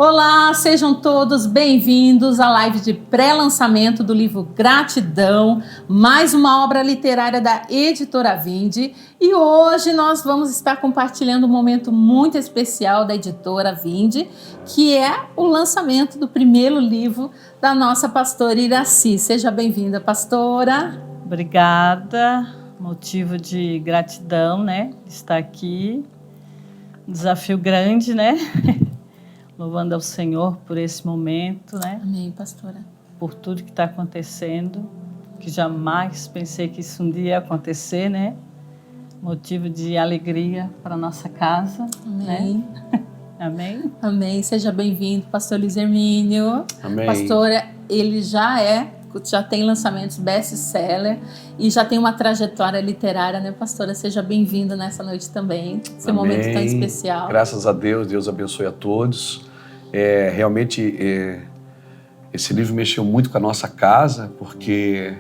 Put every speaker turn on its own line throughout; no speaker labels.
Olá, sejam todos bem-vindos à live de pré-lançamento do livro Gratidão, mais uma obra literária da Editora Vinde. E hoje nós vamos estar compartilhando um momento muito especial da Editora Vinde, que é o lançamento do primeiro livro da nossa pastora Iraci. Seja bem-vinda, pastora.
Obrigada, motivo de gratidão, né, estar aqui. Um desafio grande, né? Louvando ao Senhor por esse momento, né?
Amém, pastora.
Por tudo que está acontecendo, que jamais pensei que isso um dia ia acontecer, né? Motivo de alegria para a nossa casa.
Amém.
Né? Amém.
Amém. Seja bem-vindo, pastor Luiz Hermínio.
Amém.
Pastora, ele já tem lançamentos best-seller e já tem uma trajetória literária, né, pastora? Seja bem-vinda nessa noite também, esse momento tão especial.
Graças a Deus, Deus abençoe a todos. Realmente, esse livro mexeu muito com a nossa casa, porque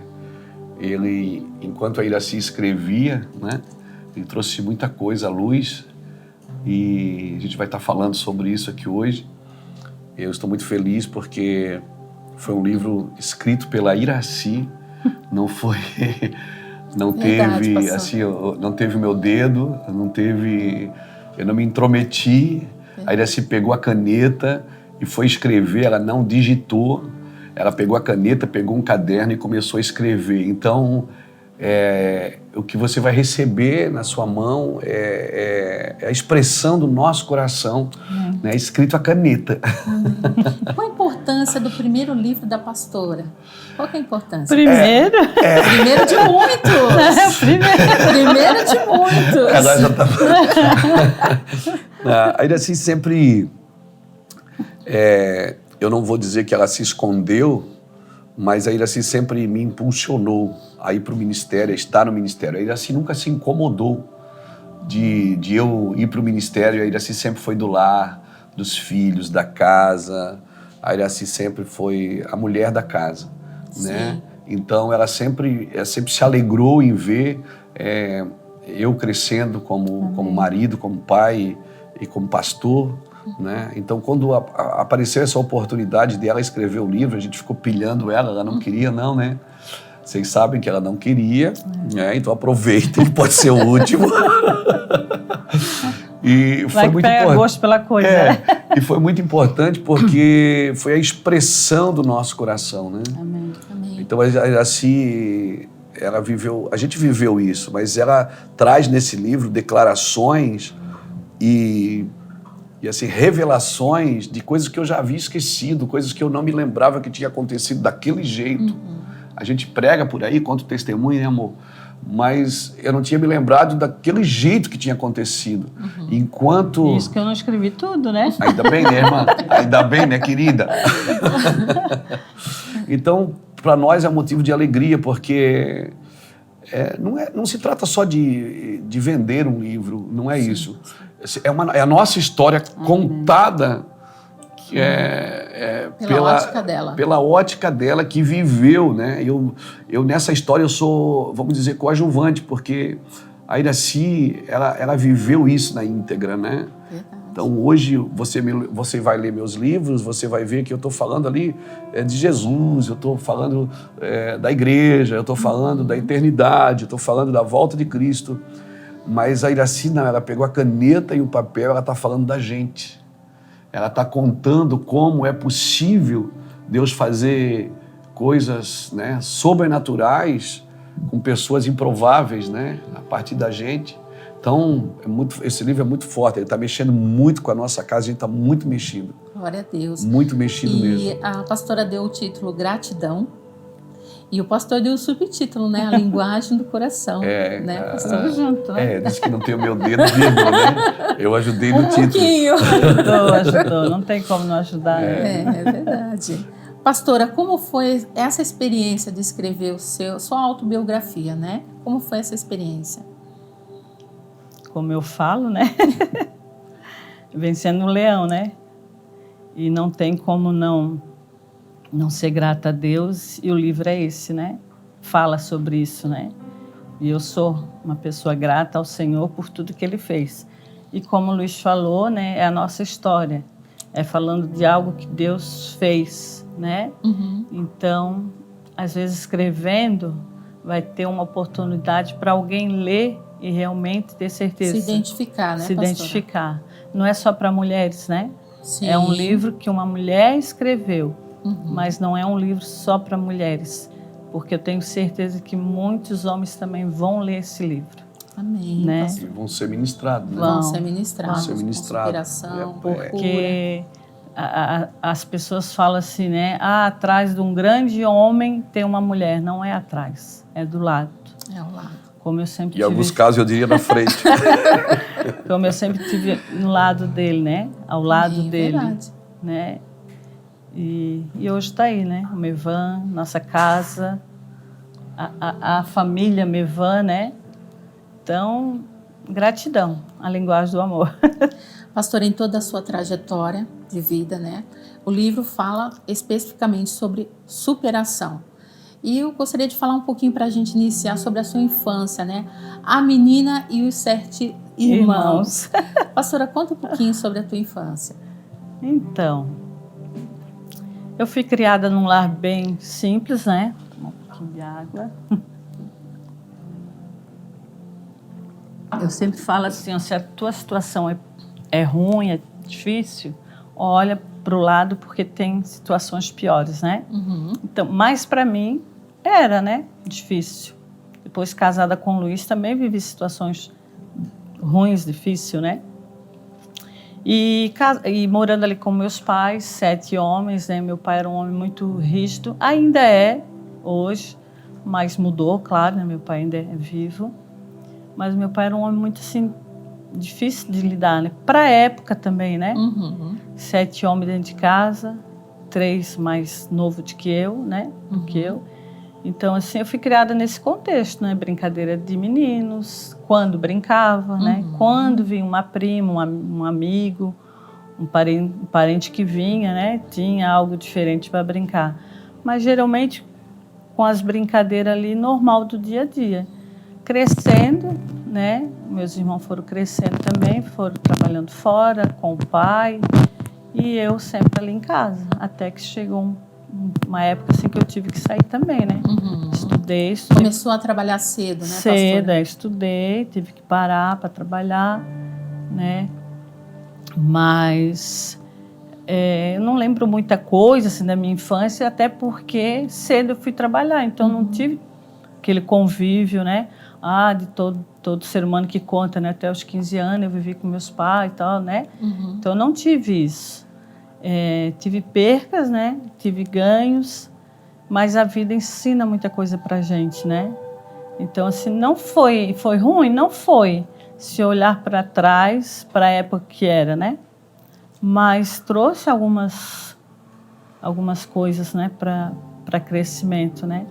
ele, enquanto a Iraci escrevia, né, ele trouxe muita coisa à luz e a gente vai estar falando sobre isso aqui hoje. Eu estou muito feliz porque foi um livro escrito pela Iraci, não foi, não
Verdade,
teve, assim, não teve o meu dedo, eu não me intrometi. A Iraci pegou a caneta e foi escrever, ela não digitou, ela pegou a caneta, pegou um caderno e começou a escrever. Então, o que você vai receber na sua mão é a expressão do nosso coração, né, escrito a caneta.
Qual a importância do primeiro livro da pastora? Qual que é a importância?
Primeiro?
Primeiro de muitos! Primeiro de muitos!
Ela já tá... A Iraci sempre... eu não vou dizer que ela se escondeu, mas a Iraci sempre me impulsionou a ir para o ministério, a estar no ministério. A Iraci nunca se incomodou de eu ir para o ministério. A Iraci sempre foi do lar, dos filhos, da casa. A Iraci sempre foi a mulher da casa, né? Então ela sempre se alegrou em ver eu crescendo como marido, como pai e como pastor, né? Então, quando apareceu essa oportunidade de ela escrever o livro, a gente ficou pilhando ela não queria não, né? Vocês sabem que ela não queria, né? Então aproveitem, pode ser o último. E foi muito importante.
Gosto pela coisa.
E foi muito importante porque foi a expressão do nosso coração, né?
Amém. Amém.
Então, assim, a gente viveu isso, mas ela traz nesse livro declarações e assim, revelações de coisas que eu já havia esquecido, coisas que eu não me lembrava que tinha acontecido daquele jeito. A gente prega por aí, conta o testemunho, né, amor? Mas eu não tinha me lembrado daquele jeito que tinha acontecido. Enquanto...
Isso que eu não escrevi tudo, né?
Ainda bem, né, irmã? Ainda bem, né, querida? Então, para nós é motivo de alegria, porque não se trata só de vender um livro, não é isso. É a nossa história contada pela ótica dela que viveu, né? Eu nessa história eu sou, vamos dizer, coadjuvante, porque a Iraci, ela viveu isso na íntegra, né?
Verdade.
Então hoje você vai ler meus livros, você vai ver que eu estou falando ali de Jesus, eu estou falando da igreja, eu estou falando da eternidade, eu estou falando da volta de Cristo. Mas a Iraci, não, ela pegou a caneta e o papel, ela está falando da gente. Ela está contando como é possível Deus fazer coisas, né, sobrenaturais com pessoas improváveis, né, a partir da gente. Então, esse livro é muito forte, ele está mexendo muito com a nossa casa, a gente está muito mexido.
Glória a Deus.
Muito mexido mesmo.
E a pastora deu o título Gratidão. E o pastor deu o subtítulo, né? A linguagem do coração. Né?
Estamos juntos, né?
Disse que não tem o meu dedo, vírgula, né? Eu ajudei no título.
Pouquinho.
Ajudou. Não tem como não ajudar.
É verdade. Pastora, como foi essa experiência de escrever sua autobiografia, né? Como foi essa experiência?
Como eu falo, né? Vencendo um leão, né? E não tem como não ser grata a Deus, e o livro é esse, né? Fala sobre isso, né? E eu sou uma pessoa grata ao Senhor por tudo que Ele fez. E como o Luiz falou, né? É a nossa história. é falando de algo que Deus fez, né? Então, às vezes escrevendo, vai ter uma oportunidade para alguém ler e realmente ter certeza.
Se identificar, né,
Se
pastora?
identificar. Não é só para mulheres, né?
Sim.
É um livro que uma mulher escreveu, mas não é um livro só para mulheres, porque eu tenho certeza que muitos homens também vão ler esse livro.
Amém,
né?
pastor.
E vão ser ministrados, né?
Vão ser ministrados.
Vão ser ministrados.
Com superação,
Porque as pessoas falam assim, né? Ah, atrás de um grande homem tem uma mulher. Não é atrás, é do lado.
É ao lado.
Como eu sempre
Em alguns casos eu diria na frente.
Como eu sempre tive no lado dele, né? Ao lado dele.
Verdade.
Né? E hoje está aí, né? O Mevan, nossa casa, a família Mevan, né? Então, gratidão, a linguagem do amor.
Pastor, em toda a sua trajetória de vida, né? O livro fala especificamente sobre superação. E eu gostaria de falar um pouquinho para a gente iniciar sobre a sua infância, né? A menina e os 7 irmãos. Pastora, conta um pouquinho sobre a tua infância.
Então, eu fui criada num lar bem simples, né? Um pouquinho de água. Eu sempre falo assim, ó, se a tua situação é ruim, é difícil, olha para o lado porque tem situações piores, né? Então, mas para mim era, né? Difícil. Depois, casada com o Luiz, também vivi situações ruins, difíceis, né? E morando ali com meus pais, 7 homens, né? Meu pai era um homem muito rígido, ainda é hoje, mas mudou, claro, né? Meu pai ainda é vivo. Mas meu pai era um homem muito, assim, difícil de lidar, né? Para a época também, né? 7 homens dentro de casa, 3 mais novos do que eu, né? Do que eu. Então, assim, eu fui criada nesse contexto, né? Brincadeira de meninos, quando brincava, né? Quando vinha uma prima, um amigo, um parente que vinha, né? Tinha algo diferente para brincar. Mas, geralmente, com as brincadeiras ali, normal do dia a dia. Crescendo, né? Meus irmãos foram crescendo também, foram trabalhando fora com o pai e eu sempre ali em casa, até que chegou uma época assim que eu tive que sair também, né? Estudei.
Começou a trabalhar cedo, né,
cedo,
pastora?
Estudei, tive que parar para trabalhar, né? Mas eu não lembro muita coisa assim da minha infância, até porque cedo eu fui trabalhar, então não tive aquele convívio, né? De todo ser humano que conta, né? Até os 15 anos eu vivi com meus pais e tal, né? Então eu não tive isso. Tive percas, né? Tive ganhos, mas a vida ensina muita coisa pra gente, né? Então, assim, não foi ruim? Não foi. Se olhar para trás, para a época que era, né? Mas trouxe algumas coisas, né? Para crescimento, né?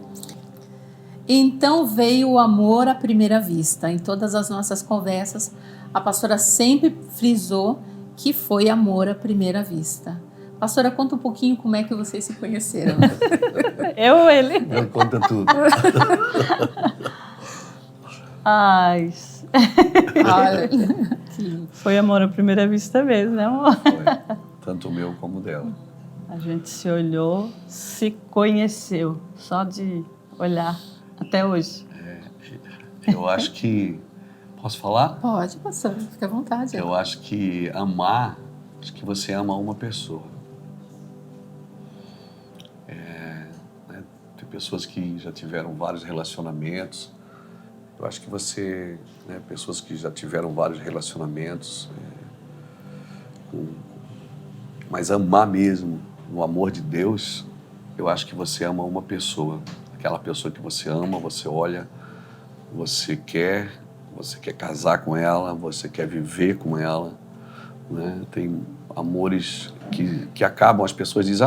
Então veio o amor à primeira vista. Em todas as nossas conversas, a pastora sempre frisou que foi amor à primeira vista. Pastora, conta um pouquinho como é que vocês se conheceram.
Eu ou ele?
Não, conta tudo.
Ai. Foi amor à primeira vista mesmo, né, amor?
Foi. Tanto o meu como o dela.
A gente se olhou, se conheceu, só de olhar. Até hoje.
Eu acho que... Posso falar?
Pode, pastor. Fica à vontade.
Eu acho que amar... Acho que você ama uma pessoa. Né, tem pessoas que já tiveram vários relacionamentos. Eu acho que você... Né, pessoas que já tiveram vários relacionamentos. Mas amar mesmo, no amor de Deus, eu acho que você ama uma pessoa. Aquela pessoa que você ama, você olha, você quer casar com ela, você quer viver com ela, né? Tem amores que acabam, as pessoas dizem,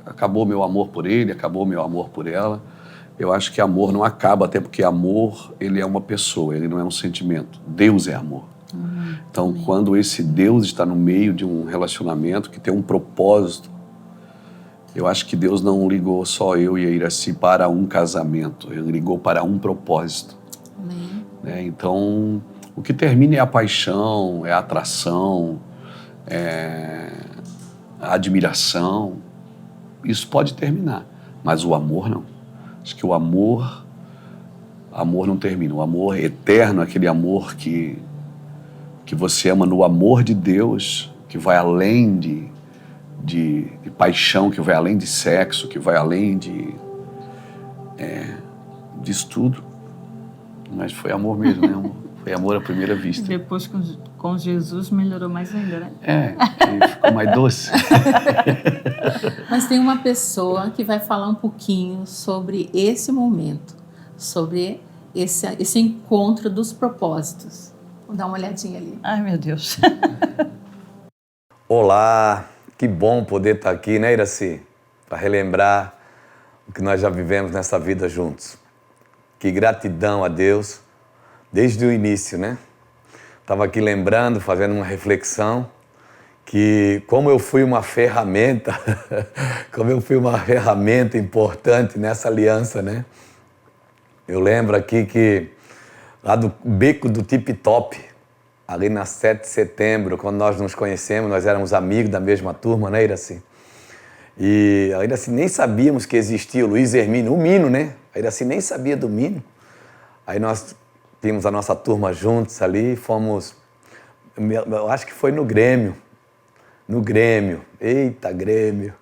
acabou meu amor por ele, acabou meu amor por ela. Eu acho que amor não acaba, até porque amor, ele é uma pessoa, ele não é um sentimento. Deus é amor. Então, quando esse Deus está no meio de um relacionamento que tem um propósito, eu acho que Deus não ligou só eu e a Iraci para um casamento, Ele ligou para um propósito. Amém. Então, o que termina é a paixão, é a atração, a admiração, isso pode terminar, mas o amor não. Acho que o amor não termina. O amor eterno, aquele amor que você ama no amor de Deus, que vai além de paixão, que vai além de sexo, que vai além disso tudo. Mas foi amor mesmo, né? Foi amor à primeira vista.
E depois com Jesus melhorou mais ainda, né?
E ficou mais doce.
Mas tem uma pessoa que vai falar um pouquinho sobre esse momento, sobre esse encontro dos propósitos. Vou dar uma olhadinha ali.
Ai, meu Deus.
Olá, que bom poder estar aqui, né, Iraci? Para relembrar o que nós já vivemos nessa vida juntos. Que gratidão a Deus desde o início, né? Estava aqui lembrando, fazendo uma reflexão, que como eu fui uma ferramenta, importante nessa aliança, né? Eu lembro aqui que lá do Beco do Tip Top, ali na 7 de setembro, quando nós nos conhecemos, nós éramos amigos da mesma turma, né, Iraci? E ainda assim nem sabíamos que existia o Luiz Hermínio, o Mino, né? Ainda assim nem sabia do Mino. Aí nós tínhamos a nossa turma juntos ali, fomos, eu acho que foi no Grêmio, eita Grêmio.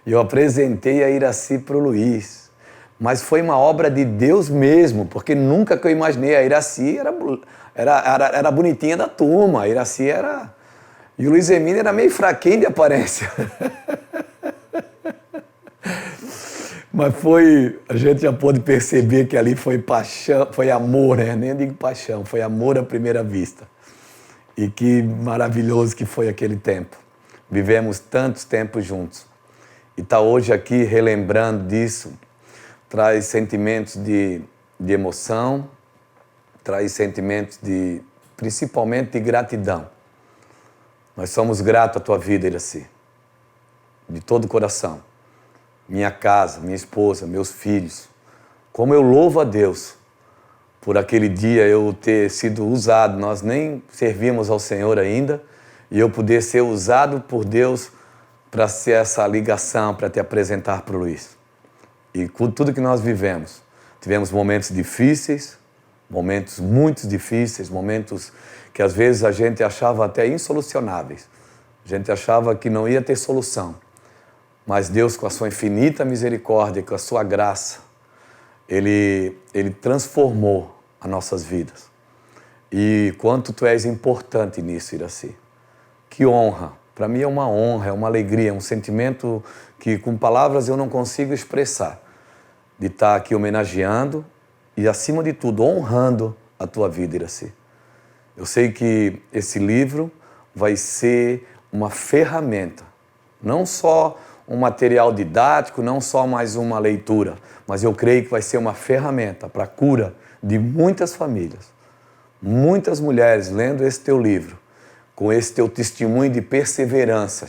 E eu apresentei a Iraci para o Luiz. Mas foi uma obra de Deus mesmo, porque nunca que eu imaginei. A Iraci era bonitinha da turma, a Iraci era... E o Luiz Hermínio era meio fraquinho de aparência. Mas a gente já pôde perceber que ali foi paixão, foi amor, né? Nem digo paixão, foi amor à primeira vista. E que maravilhoso que foi aquele tempo. Vivemos tantos tempos juntos. E estar hoje aqui relembrando disso, traz sentimentos de emoção, traz sentimentos principalmente de gratidão. Nós somos gratos à tua vida, Iraci, de todo o coração. Minha casa, minha esposa, meus filhos. Como eu louvo a Deus por aquele dia eu ter sido usado, nós nem servíamos ao Senhor ainda, e eu poder ser usado por Deus para ser essa ligação, para te apresentar para o Luiz. E com tudo que nós vivemos, tivemos momentos difíceis, momentos muito difíceis, momentos que às vezes a gente achava até insolucionáveis. A gente achava que não ia ter solução. Mas Deus, com a sua infinita misericórdia, com a sua graça, Ele transformou as nossas vidas. E quanto tu és importante nisso, Iraci. Que honra. Para mim é uma honra, é uma alegria, é um sentimento que com palavras eu não consigo expressar. De estar aqui homenageando e, acima de tudo, honrando a tua vida, Iraci. Eu sei que esse livro vai ser uma ferramenta, não só um material didático, não só mais uma leitura, mas eu creio que vai ser uma ferramenta para a cura de muitas famílias. Muitas mulheres lendo esse teu livro, com esse teu testemunho de perseverança.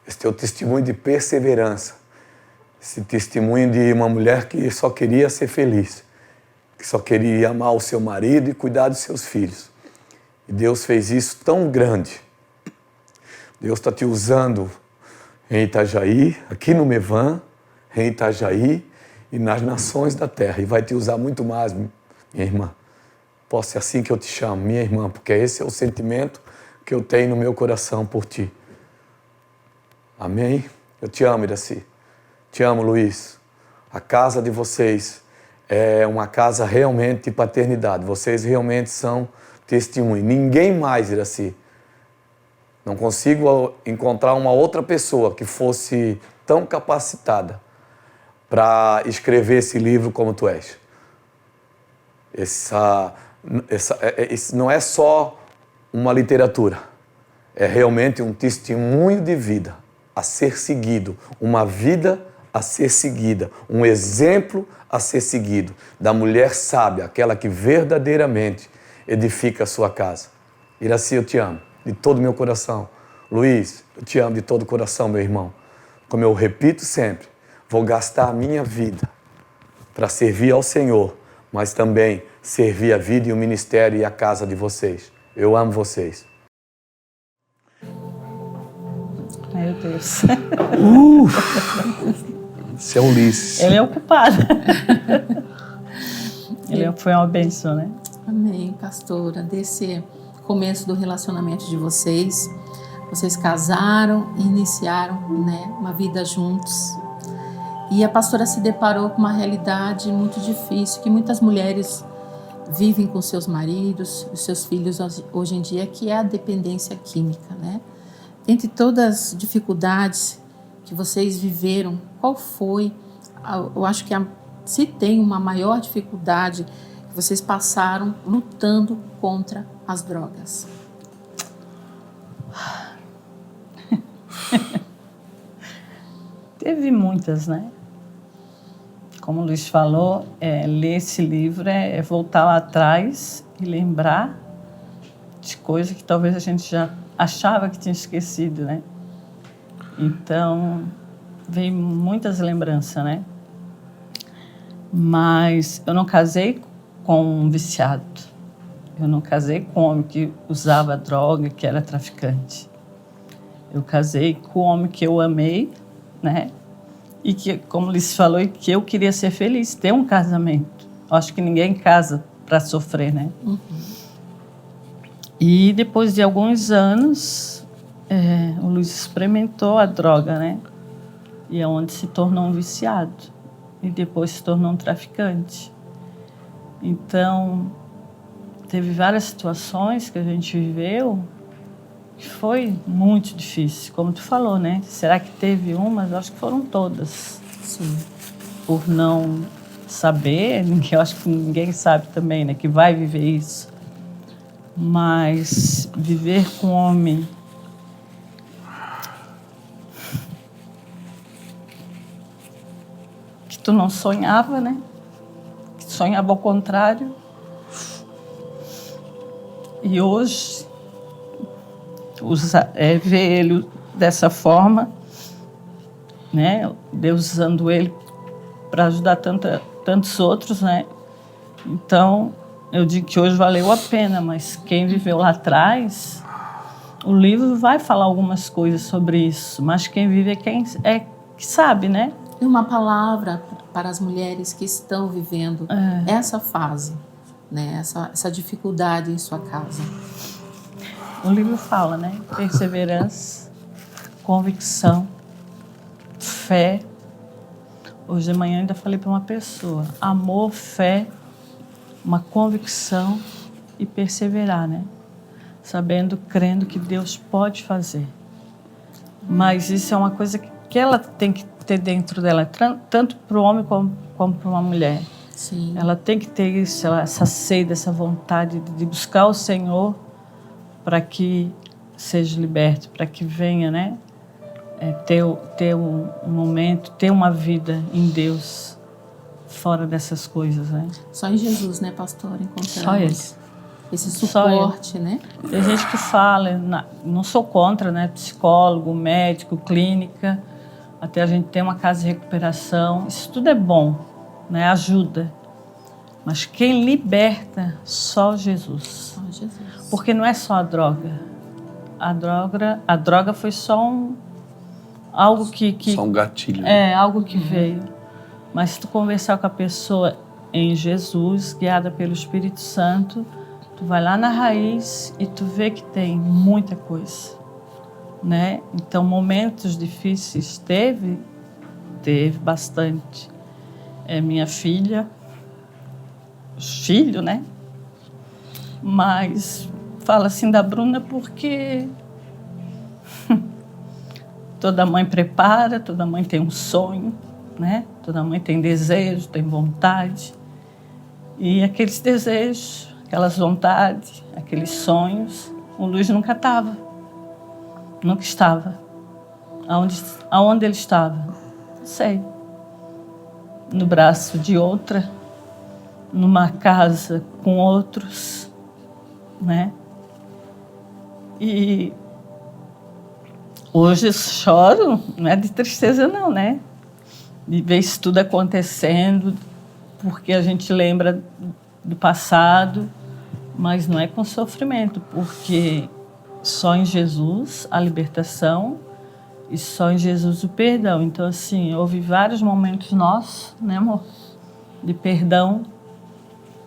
Esse teu testemunho de perseverança. Esse testemunho de uma mulher que só queria ser feliz, que só queria amar o seu marido e cuidar dos seus filhos. E Deus fez isso tão grande. Deus está te usando em Itajaí, aqui no Mevan, em Itajaí e nas nações da terra. E vai te usar muito mais, minha irmã. Posso ser assim que eu te chamo, minha irmã, porque esse é o sentimento que eu tenho no meu coração por ti. Amém? Eu te amo, Iraci. Te amo, Luiz. A casa de vocês é uma casa realmente de paternidade. Vocês realmente são testemunho. Ninguém mais, Iraci. Não consigo encontrar uma outra pessoa que fosse tão capacitada para escrever esse livro como tu és. Isso não é só uma literatura. É realmente um testemunho de vida a ser seguido. Uma vida a ser seguida. Um exemplo a ser seguido. Da mulher sábia, aquela que verdadeiramente edifica a sua casa. Iraci, eu te amo. De todo o meu coração. Luiz, eu te amo de todo o coração, meu irmão. Como eu repito sempre, vou gastar a minha vida para servir ao Senhor, mas também servir a vida e o ministério e a casa de vocês. Eu amo vocês.
Deus.
Esse é Ulisses.
Ele é o culpado. Ele foi uma bênção, né?
Amém, pastora. Desse começo do relacionamento de vocês, vocês casaram e iniciaram, né, uma vida juntos. E a pastora se deparou com uma realidade muito difícil, que muitas mulheres vivem com seus maridos, os seus filhos hoje em dia, que é a dependência química, né? Entre todas as dificuldades que vocês viveram, qual foi, eu acho que se tem uma maior dificuldade que vocês passaram lutando contra as drogas?
Teve muitas, né? Como o Luiz falou, ler esse livro é voltar lá atrás e lembrar de coisas que talvez a gente já achava que tinha esquecido, né? Então, veio muitas lembranças, né? Mas eu não casei com um viciado. Eu não casei com um homem que usava droga, que era traficante. Eu casei com um homem que eu amei, né? E que, como Liz falou, que eu queria ser feliz, ter um casamento. Eu acho que ninguém casa para sofrer, né?
Uhum.
E depois de alguns anos, o Luiz experimentou a droga, né? E é onde se tornou um viciado. E depois se tornou um traficante. Então, teve várias situações que a gente viveu que foi muito difícil. Como tu falou, né? Será que teve uma? Eu acho que foram todas.
Sim.
Por não saber, eu acho que ninguém sabe também, né? Que vai viver isso. Mas viver com um homem que tu não sonhava, né? Que sonhava ao contrário. E hoje ver ele dessa forma, né? Deus usando ele para ajudar tantos outros, né? Então, eu digo que hoje valeu a pena, mas quem viveu lá atrás, o livro vai falar algumas coisas sobre isso, mas quem vive é que sabe, né?
E uma palavra para as mulheres que estão vivendo essa fase, né? Essa dificuldade em sua casa.
O livro fala, né? Perseverança, convicção, fé. Hoje de manhã ainda falei para uma pessoa. Amor, fé, uma convicção e perseverar, né? Sabendo, crendo que Deus pode fazer. Mas isso é uma coisa que ela tem que ter dentro dela, tanto para o homem como para uma mulher.
Sim.
Ela tem que ter isso, essa sede, essa vontade de buscar o Senhor para que seja liberto, para que venha, né? Ter um momento, ter uma vida em Deus, fora dessas coisas, né?
Só em Jesus, né, pastor? Encontramos
Só Ele.
Esse suporte, né?
Tem gente que fala, não sou contra, né? Psicólogo, médico, clínica, até a gente ter uma casa de recuperação, isso tudo é bom, né? Ajuda. Mas quem liberta, só Jesus.
Só Jesus.
Porque não é só a droga. A droga foi só algo que
Só um gatilho.
Algo que veio. Mas se tu conversar com a pessoa em Jesus, guiada pelo Espírito Santo, tu vai lá na raiz e tu vê que tem muita coisa, né? Então, momentos difíceis teve bastante. Minha filha, filho, né? Mas fala assim da Bruna porque toda mãe prepara, toda mãe tem um sonho, né? Toda mãe tem desejo, tem vontade. E aqueles desejos, aquelas vontades, aqueles sonhos, o Luiz nunca estava. Nunca estava. Aonde ele estava? Não sei. No braço de outra, numa casa com outros, né? E hoje eu choro, não é de tristeza não, né? De ver isso tudo acontecendo, porque a gente lembra do passado, mas não é com sofrimento, porque só em Jesus a libertação E só em Jesus o perdão. Então, assim, houve vários momentos nossos, né, amor? De perdão,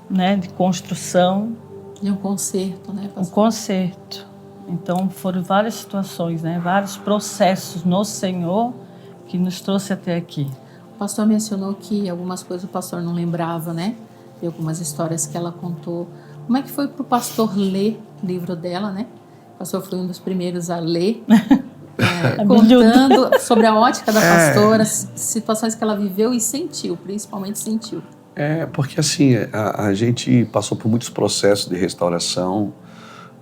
né? De construção.
E um conserto, né, pastor?
Um conserto. Então, foram várias situações, né? Vários processos no Senhor que nos trouxe até aqui.
O pastor mencionou que algumas coisas o pastor não lembrava, né? De algumas histórias que ela contou. Como é que foi para o pastor ler o livro dela, né? O pastor foi um dos primeiros a ler, contando sobre a ótica da pastora, situações que ela viveu e sentiu, principalmente sentiu.
Porque assim, a gente passou por muitos processos de restauração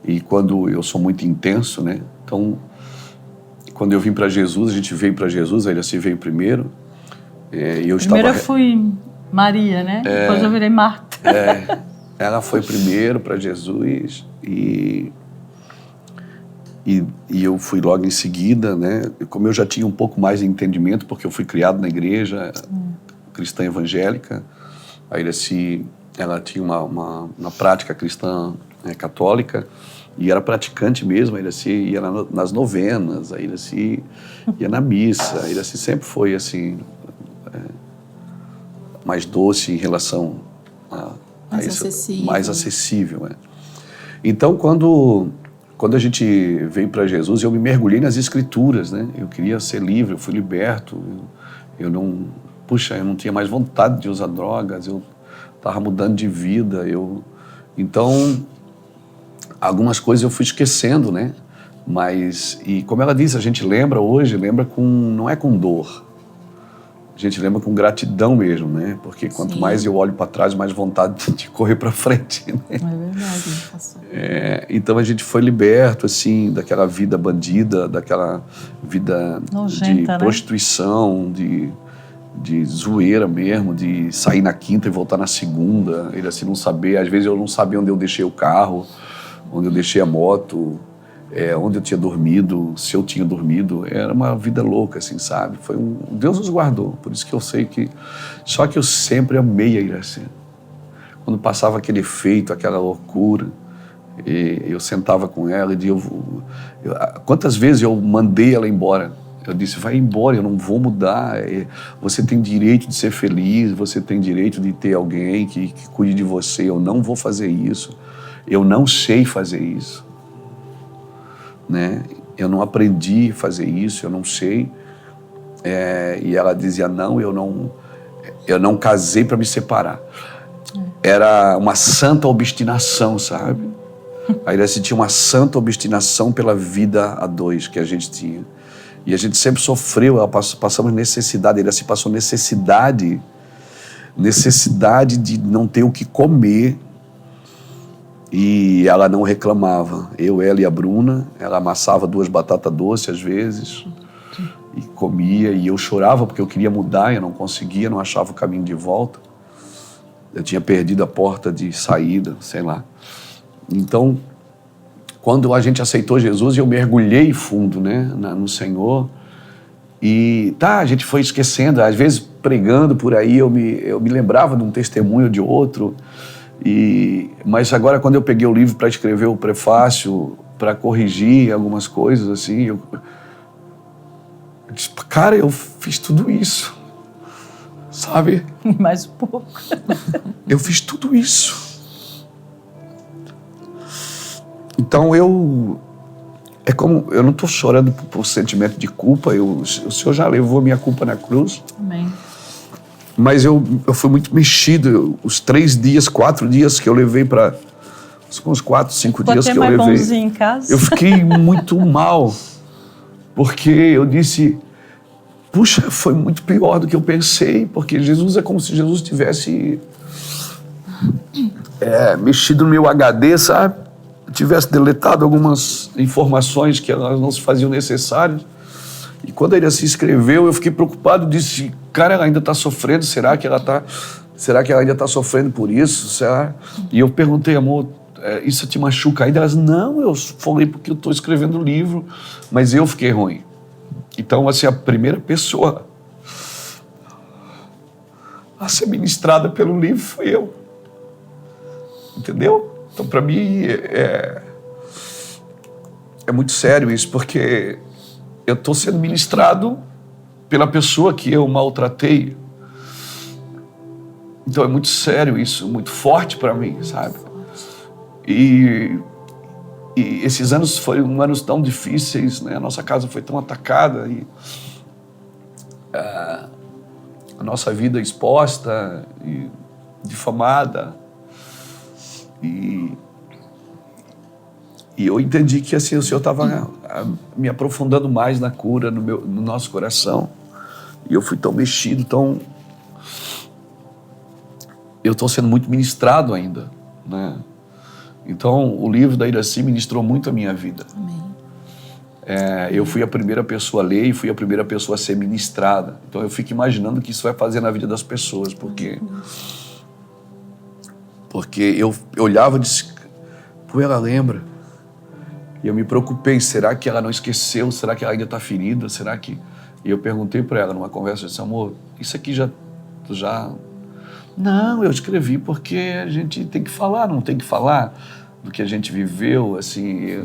e quando eu sou muito intenso, né? Então, quando eu vim para Jesus, a gente veio para Jesus, a Iraci veio primeiro.
Primeiro eu fui Maria, né? Depois eu virei Marta.
Ela foi primeiro para Jesus e eu fui logo em seguida, né? Como eu já tinha um pouco mais de entendimento, porque eu fui criado na igreja cristã evangélica, a Iraci, ela tinha uma prática cristã católica e era praticante mesmo. A Iraci ia nas novenas, a Iraci ia na missa, a Iraci sempre foi assim mais doce em relação a isso,
acessível.
Mais acessível. Então, quando a gente veio para Jesus, eu me mergulhei nas Escrituras, né? Eu queria ser livre, eu fui liberto, eu não tinha mais vontade de usar drogas, eu estava mudando de vida, então, algumas coisas eu fui esquecendo, né? Mas, e como ela disse, a gente lembra hoje, não é com dor, a gente lembra com gratidão mesmo, né? Porque quanto mais eu olho para trás, mais vontade de correr para frente, né?
É verdade, pastor.
Então a gente foi liberto, assim, daquela vida bandida, daquela vida
nojenta,
de prostituição, de zoeira mesmo, de sair na quinta e voltar na segunda, ele assim não saber, às vezes eu não sabia onde eu deixei o carro, onde eu deixei a moto, onde eu tinha dormido, se eu tinha dormido, era uma vida louca, assim, sabe? Deus nos guardou, por isso que eu sei que... Só que eu sempre amei a Iraci. Quando passava aquele efeito, aquela loucura, eu sentava com ela e quantas vezes eu mandei ela embora? Eu disse, vai embora, eu não vou mudar, você tem direito de ser feliz, você tem direito de ter alguém que cuide de você, eu não vou fazer isso, eu não sei fazer isso. Né? Eu não aprendi a fazer isso, eu não sei. E ela dizia, não, eu não casei para me separar. Era uma santa obstinação, sabe? A Iraci tinha uma santa obstinação pela vida a dois que a gente tinha. E a gente sempre sofreu, passamos necessidade, a Iraci passou necessidade de não ter o que comer. E ela não reclamava. Ela e a Bruna, ela amassava 2 batatas doces às vezes e comia, e eu chorava porque eu queria mudar, eu não conseguia, não achava o caminho de volta. Eu tinha perdido a porta de saída, sei lá. Então, quando a gente aceitou Jesus, eu mergulhei fundo, né, no Senhor. E a gente foi esquecendo, às vezes pregando por aí, eu me lembrava de um testemunho de outro. Mas agora, quando eu peguei o livro para escrever o prefácio, para corrigir algumas coisas, assim, eu disse, cara, eu fiz tudo isso, sabe?
Mais um pouco.
Eu fiz tudo isso. Então é como, eu não estou chorando por sentimento de culpa, o Senhor já levou a minha culpa na cruz.
Amém.
Mas eu fui muito mexido. Os 4 dias que eu levei para... Uns 4, 5 dias que eu levei.
Bonzinho em casa.
Eu fiquei muito mal. Porque eu disse... Puxa, foi muito pior do que eu pensei. Porque Jesus é como se Jesus tivesse... mexido no meu HD, sabe? Tivesse deletado algumas informações que elas não se faziam necessárias. E quando a Iraci escreveu, eu fiquei preocupado, disse, cara, ela ainda está sofrendo, será que ela ainda está sofrendo por isso? Será? E eu perguntei, amor, isso te machuca ainda? Elas, não, eu falei porque eu estou escrevendo o livro, mas eu fiquei ruim. Então, assim, a primeira pessoa a ser ministrada pelo livro fui eu. Entendeu? Então, para mim, é muito sério isso, porque estou sendo ministrado pela pessoa que eu maltratei. Então é muito sério isso, muito forte para mim, sabe? E esses anos foram anos tão difíceis, né? A nossa casa foi tão atacada e a nossa vida exposta e difamada. E eu entendi que assim, o Senhor estava me aprofundando mais na cura no nosso coração. E eu fui tão mexido, eu estou sendo muito ministrado ainda, né? Então, o livro da Iracy ministrou muito a minha vida.
Amém.
Eu fui a primeira pessoa a ler e fui a primeira pessoa a ser ministrada. Então, eu fico imaginando o que isso vai fazer na vida das pessoas, porque eu olhava e disse, pô, ela lembra. E eu me preocupei, será que ela não esqueceu? Será que ela ainda está ferida? Será que... E eu perguntei para ela numa conversa, eu disse, amor, isso aqui já... Não, eu escrevi porque a gente tem que falar, não tem que falar do que a gente viveu, assim...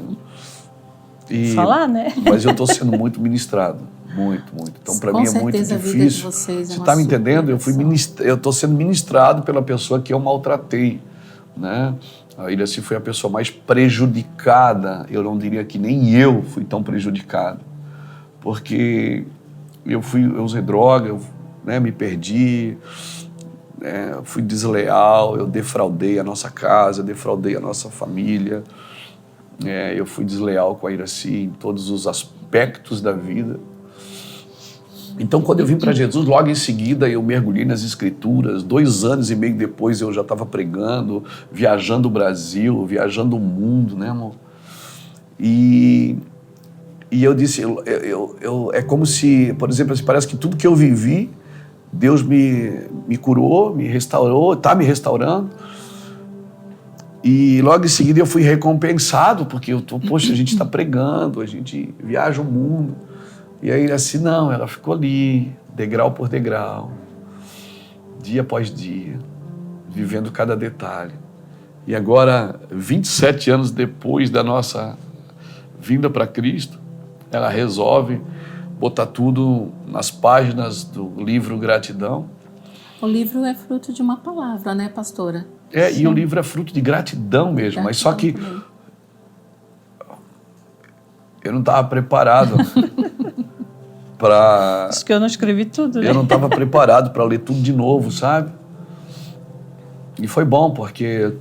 Falar, né?
Mas eu estou sendo muito ministrado, muito, muito. Então, para mim é muito difícil.
A vida de vocês
você está me entendendo? Eu estou sendo ministrado pela pessoa que eu maltratei, né? A Iracy foi a pessoa mais prejudicada. Eu não diria que nem eu fui tão prejudicado, porque eu usei droga, eu, né, me perdi, fui desleal, eu defraudei a nossa casa, defraudei a nossa família. Eu fui desleal com a Iracy em todos os aspectos da vida. Então, quando eu vim para Jesus, logo em seguida eu mergulhei nas Escrituras. 2 anos e meio depois eu já estava pregando, viajando o Brasil, viajando o mundo, né, amor? E eu disse, é como se, por exemplo, parece que tudo que eu vivi, Deus me curou, me restaurou, está me restaurando. E logo em seguida eu fui recompensado, porque poxa, a gente está pregando, a gente viaja o mundo. E aí assim, não, ela ficou ali, degrau por degrau, dia após dia, vivendo cada detalhe. E agora, 27 anos depois da nossa vinda para Cristo, ela resolve botar tudo nas páginas do livro Gratidão.
O livro é fruto de uma palavra, né, pastora?
E o livro é fruto de gratidão mesmo, mas só que eu não estava preparado para...
Acho que eu não escrevi tudo, né?
Eu não estava preparado para ler tudo de novo, sabe? E foi bom, porque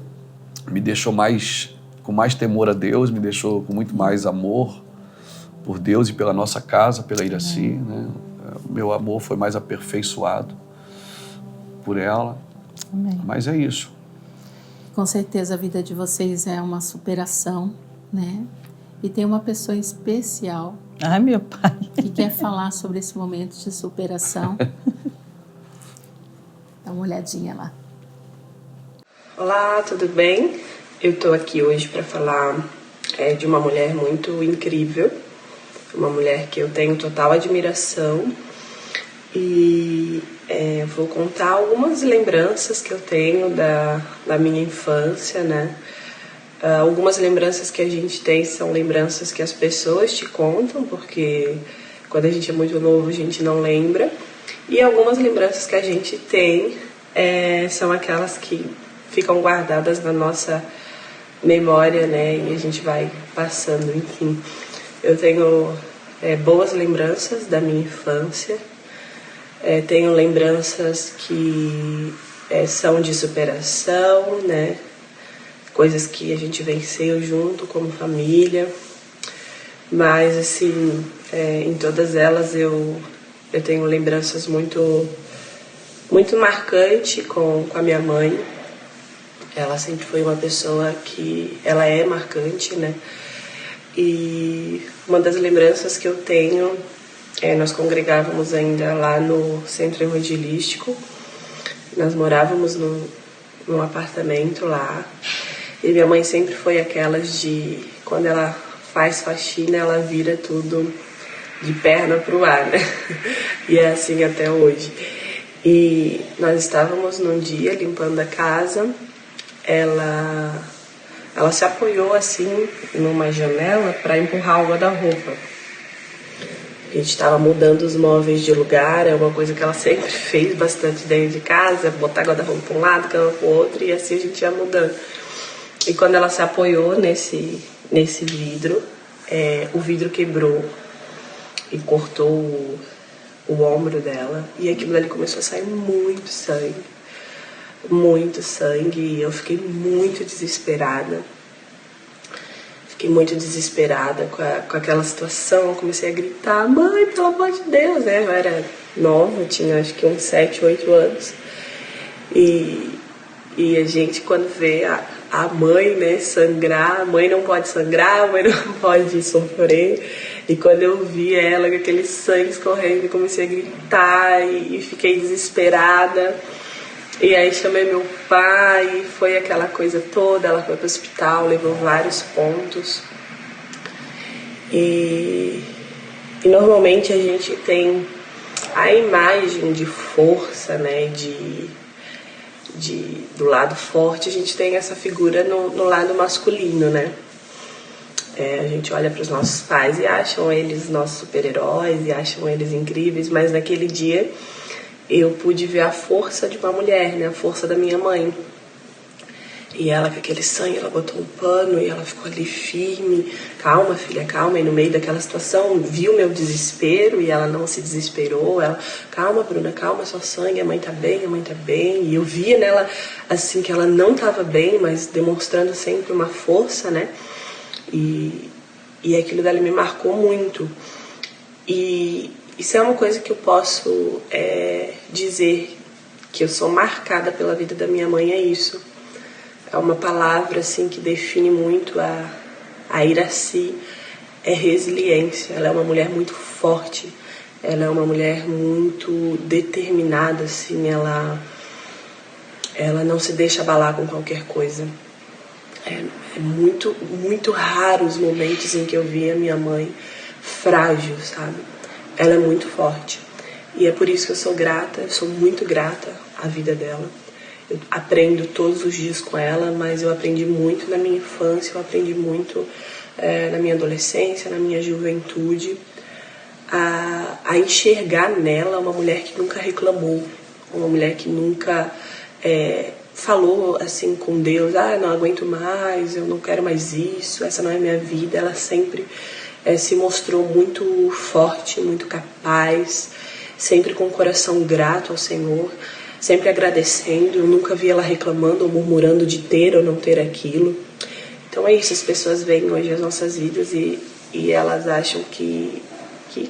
me deixou com mais temor a Deus, me deixou com muito mais amor por Deus e pela nossa casa, pela Iracy, né? Meu amor foi mais aperfeiçoado por ela.
Amém.
Mas é isso.
Com certeza a vida de vocês é uma superação, né? E tem uma pessoa especial.
Ai, meu pai.
Que quer falar sobre esse momento de superação. Dá uma olhadinha lá.
Olá, tudo bem? Eu tô aqui hoje para falar de uma mulher muito incrível. Uma mulher que eu tenho total admiração. E vou contar algumas lembranças que eu tenho da minha infância, né? Algumas lembranças que a gente tem são lembranças que as pessoas te contam, porque quando a gente é muito novo a gente não lembra. E algumas lembranças que a gente tem são aquelas que ficam guardadas na nossa memória, né? E a gente vai passando, enfim. Eu tenho boas lembranças da minha infância. Tenho lembranças que são de superação, né? Coisas que a gente venceu junto como família. Mas, assim, em todas elas eu tenho lembranças muito, muito marcantes com a minha mãe. Ela sempre foi uma pessoa que... Ela é marcante, né? E uma das lembranças que eu tenho... nós congregávamos ainda lá no centro evangelístico. Nós morávamos num apartamento lá. E minha mãe sempre foi aquelas de... Quando ela faz faxina, ela vira tudo de perna pro ar, né? E é assim até hoje. E nós estávamos num dia limpando a casa. Ela se apoiou assim numa janela para empurrar o guarda-roupa. A gente estava mudando os móveis de lugar, é uma coisa que ela sempre fez bastante dentro de casa, botar guarda-roupa para um lado, cama para o outro, e assim a gente ia mudando. E quando ela se apoiou nesse vidro, o vidro quebrou e cortou o ombro dela, e aquilo dali começou a sair muito sangue, e eu fiquei muito desesperada. Fiquei muito desesperada com aquela situação. Eu comecei a gritar: mãe, pelo amor de Deus, né? Eu era nova, eu tinha acho que uns 7, 8 anos. E a gente, quando vê a mãe, né, sangrar, a mãe não pode sangrar, a mãe não pode sofrer. E quando eu vi ela com aquele sangue escorrendo, eu comecei a gritar e fiquei desesperada. E aí chamei meu pai, foi aquela coisa toda, ela foi para o hospital, levou vários pontos. E normalmente a gente tem a imagem de força, né, do lado forte, a gente tem essa figura no lado masculino, né? A gente olha para os nossos pais e acham eles nossos super-heróis e acham eles incríveis, mas naquele dia eu pude ver a força de uma mulher, né? A força da minha mãe. E ela, com aquele sangue, ela botou um pano e ela ficou ali firme. Calma, filha, calma. E no meio daquela situação, viu meu desespero e ela não se desesperou. Ela, calma, Bruna, calma, só sangue, a mãe tá bem, a mãe tá bem. E eu via nela, assim, que ela não tava bem, mas demonstrando sempre uma força, né? E aquilo dali me marcou muito. E isso é uma coisa que eu posso dizer, que eu sou marcada pela vida da minha mãe, é isso. É uma palavra assim que define muito a Iracy, é resiliência. Ela é uma mulher muito forte, ela é uma mulher muito determinada, assim, ela não se deixa abalar com qualquer coisa. É muito, muito raro os momentos em que eu vi a minha mãe frágil, sabe? Ela é muito forte. E é por isso que eu sou grata, eu sou muito grata à vida dela. Eu aprendo todos os dias com ela, mas eu aprendi muito na minha infância, eu aprendi muito na minha adolescência, na minha juventude, a enxergar nela uma mulher que nunca reclamou, uma mulher que nunca falou assim com Deus: não aguento mais, eu não quero mais isso, essa não é minha vida. Ela sempre se mostrou muito forte, muito capaz, sempre com o coração grato ao Senhor, sempre agradecendo. Eu nunca vi ela reclamando ou murmurando de ter ou não ter aquilo. Então é isso, as pessoas veem hoje as nossas vidas e elas acham que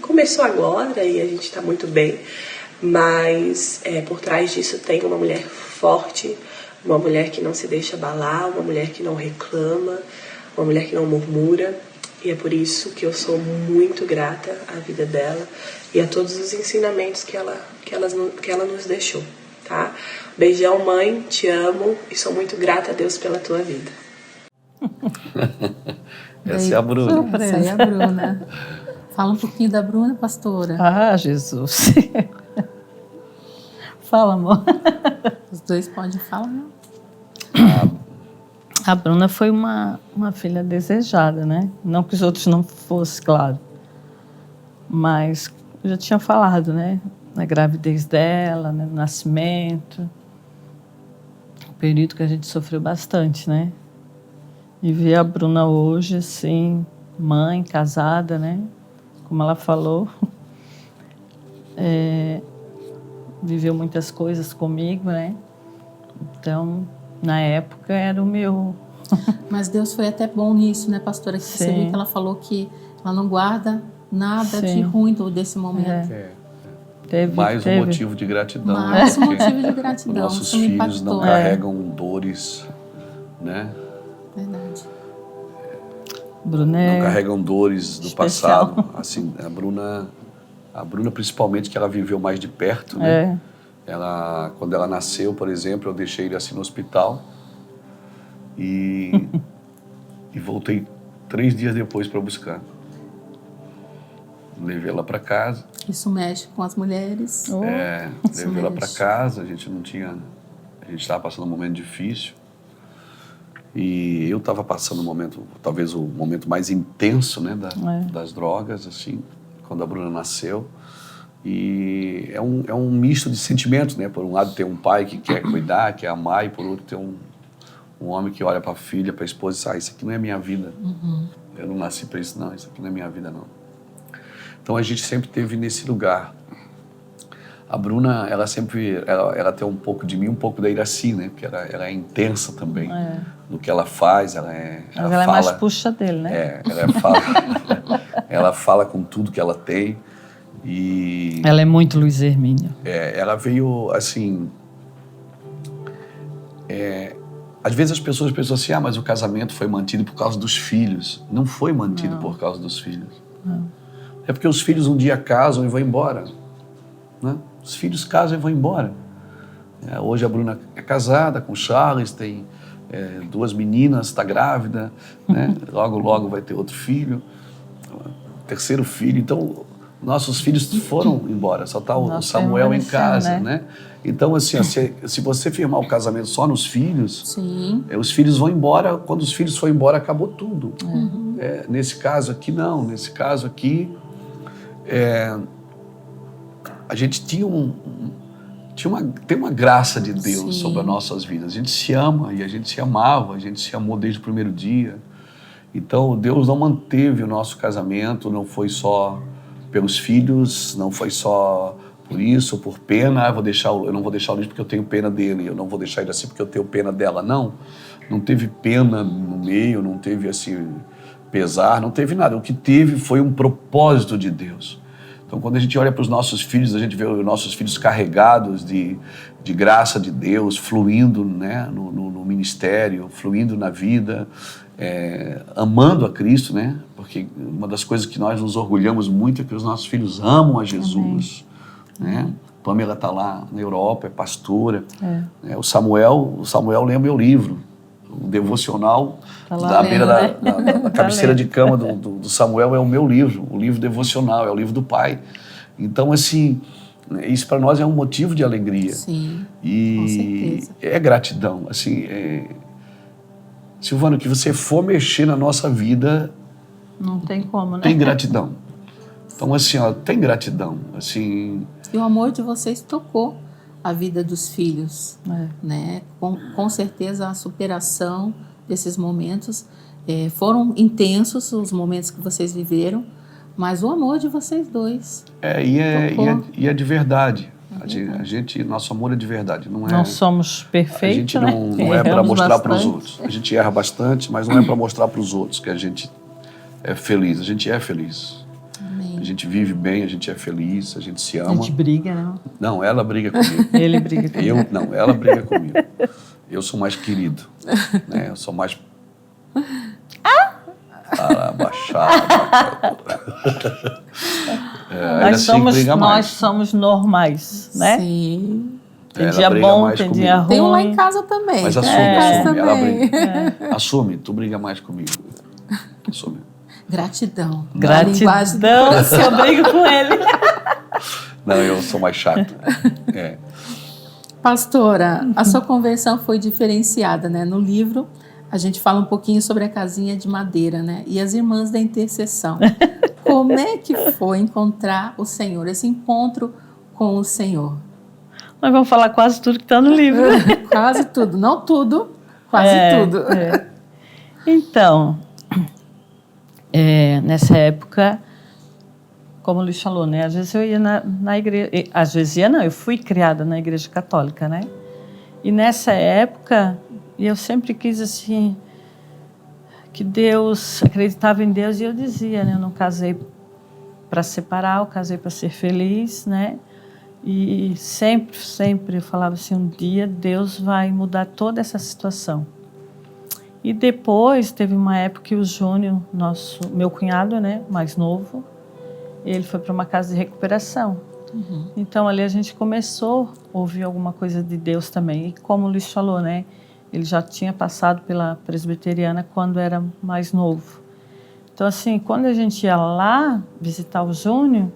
começou agora e a gente está muito bem, mas por trás disso tem uma mulher forte, uma mulher que não se deixa abalar, uma mulher que não reclama, uma mulher que não murmura. E é por isso que eu sou muito grata à vida dela e a todos os ensinamentos que ela nos deixou, tá? Beijão, mãe, te amo e sou muito grata a Deus pela tua vida.
Essa é a Bruna.
Essa aí é a Bruna. Fala um pouquinho da Bruna, pastora.
Ah, Jesus. Fala, amor.
Os dois podem falar, né?
A Bruna foi uma filha desejada, né? Não que os outros não fossem, claro. Mas eu já tinha falado, né? Na gravidez dela, né? No nascimento. Um período que a gente sofreu bastante, né? E ver a Bruna hoje, assim, mãe, casada, né? Como ela falou. Viveu muitas coisas comigo, né? Então, na época, era o meu...
Mas Deus foi até bom nisso, né, pastora? Que você viu que ela falou que ela não guarda nada de ruim desse momento.
Mais um motivo de gratidão.
Mais um motivo de gratidão.
Nossos filhos não carregam dores, né?
Verdade.
Bruna
não carregam dores do
especial.
Passado. Assim, a Bruna principalmente, que ela viveu mais de perto, né? Quando ela nasceu, por exemplo, eu deixei ele assim no hospital e voltei 3 dias depois para buscar. Levei ela para casa.
Isso mexe com as mulheres.
Levei ela para casa, a gente estava passando um momento difícil. E eu estava passando um momento, talvez o momento mais intenso, né, das drogas, assim, quando a Bruna nasceu. E é um misto de sentimentos, né? Por um lado tem um pai que quer cuidar, quer amar, e por outro tem um homem que olha para a filha, para a esposa e diz, isso aqui não é minha vida. Eu não nasci para isso, não. Isso aqui não é minha vida, não. Então a gente sempre teve nesse lugar. A Bruna, ela sempre, ela tem um pouco de mim, um pouco da Iraci, né? Porque ela é intensa também no que ela faz. Ela
fala, é mais puxa dele, né?
Ela fala com tudo que ela tem. E
ela é muito Luiz Hermínio.
Ela veio assim. Às vezes as pessoas pensam assim, mas o casamento foi mantido por causa dos filhos. Não foi mantido por causa dos filhos.
Não.
É porque os filhos um dia casam e vão embora, né? Os filhos casam e vão embora. Hoje a Bruna é casada com o Charles, tem 2 meninas, está grávida, né? Logo vai ter outro filho, terceiro filho. Então, nossos filhos foram embora, só está o Samuel em casa, né? Então, assim, se você firmar o casamento só nos filhos, os filhos vão embora. Quando os filhos forem embora, acabou tudo. Nesse caso aqui, não. Nesse caso aqui, a gente tem uma graça de Deus sobre as nossas vidas. A gente se ama e a gente se amava, a gente se amou desde o primeiro dia. Então, Deus não manteve o nosso casamento, não foi só pelos filhos, não foi só por isso, por pena, eu não vou deixar o Luiz porque eu tenho pena dele, eu não vou deixar ele assim porque eu tenho pena dela. Não teve pena no meio, não teve assim pesar, não teve nada. O que teve foi um propósito de Deus. Então, quando a gente olha para os nossos filhos, a gente vê os nossos filhos carregados de graça de Deus, fluindo, né, no ministério, fluindo na vida, amando a Cristo, né? Porque uma das coisas que nós nos orgulhamos muito é que os nossos filhos amam a Jesus. Né? Pamela está lá na Europa, é pastora. O Samuel lê o meu livro, o devocional,
tá lá
da
lendo,
beira
né?
da cabeceira de cama do Samuel é o meu livro, o livro devocional, é o livro do pai. Então, assim, isso para nós é um motivo de alegria.
Sim,
e
com certeza.
É gratidão. Assim, Silvano, que você for mexer na nossa vida,
não tem como, né?
tem gratidão. Então, assim, tem gratidão. Assim,
e o amor de vocês tocou a vida dos filhos, né? Com certeza a superação desses momentos foram intensos, os momentos que vocês viveram, mas o amor de vocês dois
e é de verdade. Nosso amor é de verdade.
Não somos perfeitos,
a gente não é para mostrar para os outros. A gente erra bastante, mas não é para mostrar para os outros que a gente é feliz. A gente é feliz.
Amém.
A gente vive bem, a gente é feliz, a gente se ama.
A gente briga, né?
Não, ela briga comigo.
Ele briga comigo.
Ela briga comigo. Eu sou mais querido. Né? Eu sou mais... Abaixado.
Nós somos normais, né?
Sim.
Tem dia bom, tem dia ruim.
Tem um lá em casa também.
Mas assume, ela briga. Assume, tu briga mais comigo. Assume.
Gratidão.
Gratidão, eu brigo com ele.
Não, eu sou mais chato.
Pastora, a sua conversão foi diferenciada, né? No livro, a gente fala um pouquinho sobre a casinha de madeira, né? E as irmãs da intercessão. Como é que foi encontrar o Senhor, esse encontro com o Senhor?
Nós vamos falar quase tudo que está no livro.
Quase tudo. Não tudo, quase tudo.
Então, nessa época, como o Luiz falou, né? Às vezes eu ia na igreja... Às vezes eu fui criada na igreja católica, né? E nessa época... E eu sempre quis, assim, que Deus, acreditava em Deus, e eu dizia, né? Eu não casei para separar, eu casei para ser feliz, né? E sempre eu falava assim, um dia Deus vai mudar toda essa situação. E depois teve uma época que o Júnior, meu cunhado, né? Mais novo, ele foi para uma casa de recuperação. Então ali a gente começou a ouvir alguma coisa de Deus também. E como o Luiz falou, né? Ele já tinha passado pela presbiteriana quando era mais novo. Então, assim, quando a gente ia lá visitar o Júnior,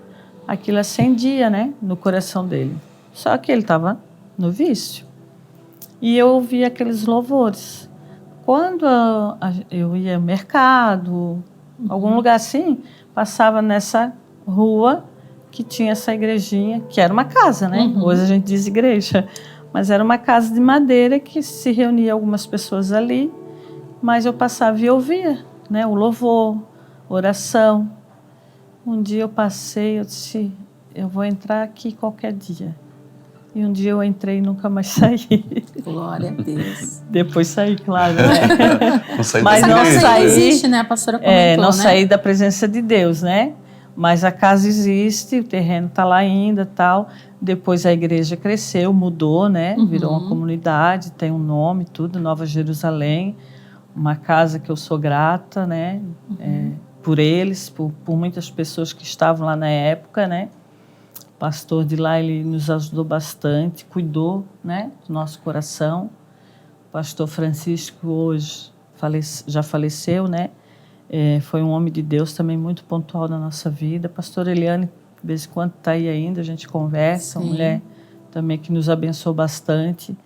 aquilo acendia, né, no coração dele. Só que ele estava no vício. E eu ouvia aqueles louvores. Quando eu ia ao mercado, algum lugar assim, passava nessa rua que tinha essa igrejinha, que era uma casa, né? Hoje a gente diz igreja, mas era uma casa de madeira que se reunia algumas pessoas ali, mas eu passava e ouvia, né? O louvor, oração. Um dia eu passei, eu disse, eu vou entrar aqui qualquer dia. E um dia eu entrei e nunca mais saí.
Glória a Deus.
Depois saí, claro, né?
Não saí
Mas
da
não
igreja.
saí.
Existe, né? A pastora comentou,
Não
né?
saí da presença de Deus, né? Mas a casa existe, o terreno está lá ainda, tal. Depois a igreja cresceu, mudou, né? Virou uma comunidade, tem um nome, tudo, Nova Jerusalém. Uma casa que eu sou grata, né? Por eles, por muitas pessoas que estavam lá na época, né? O pastor de lá, ele nos ajudou bastante, cuidou, né, do nosso coração. O pastor Francisco hoje já faleceu, né? Foi um homem de Deus também muito pontual na nossa vida. A pastora Eliane, de vez em quando está aí ainda, a gente conversa, uma mulher também que nos abençoou bastante.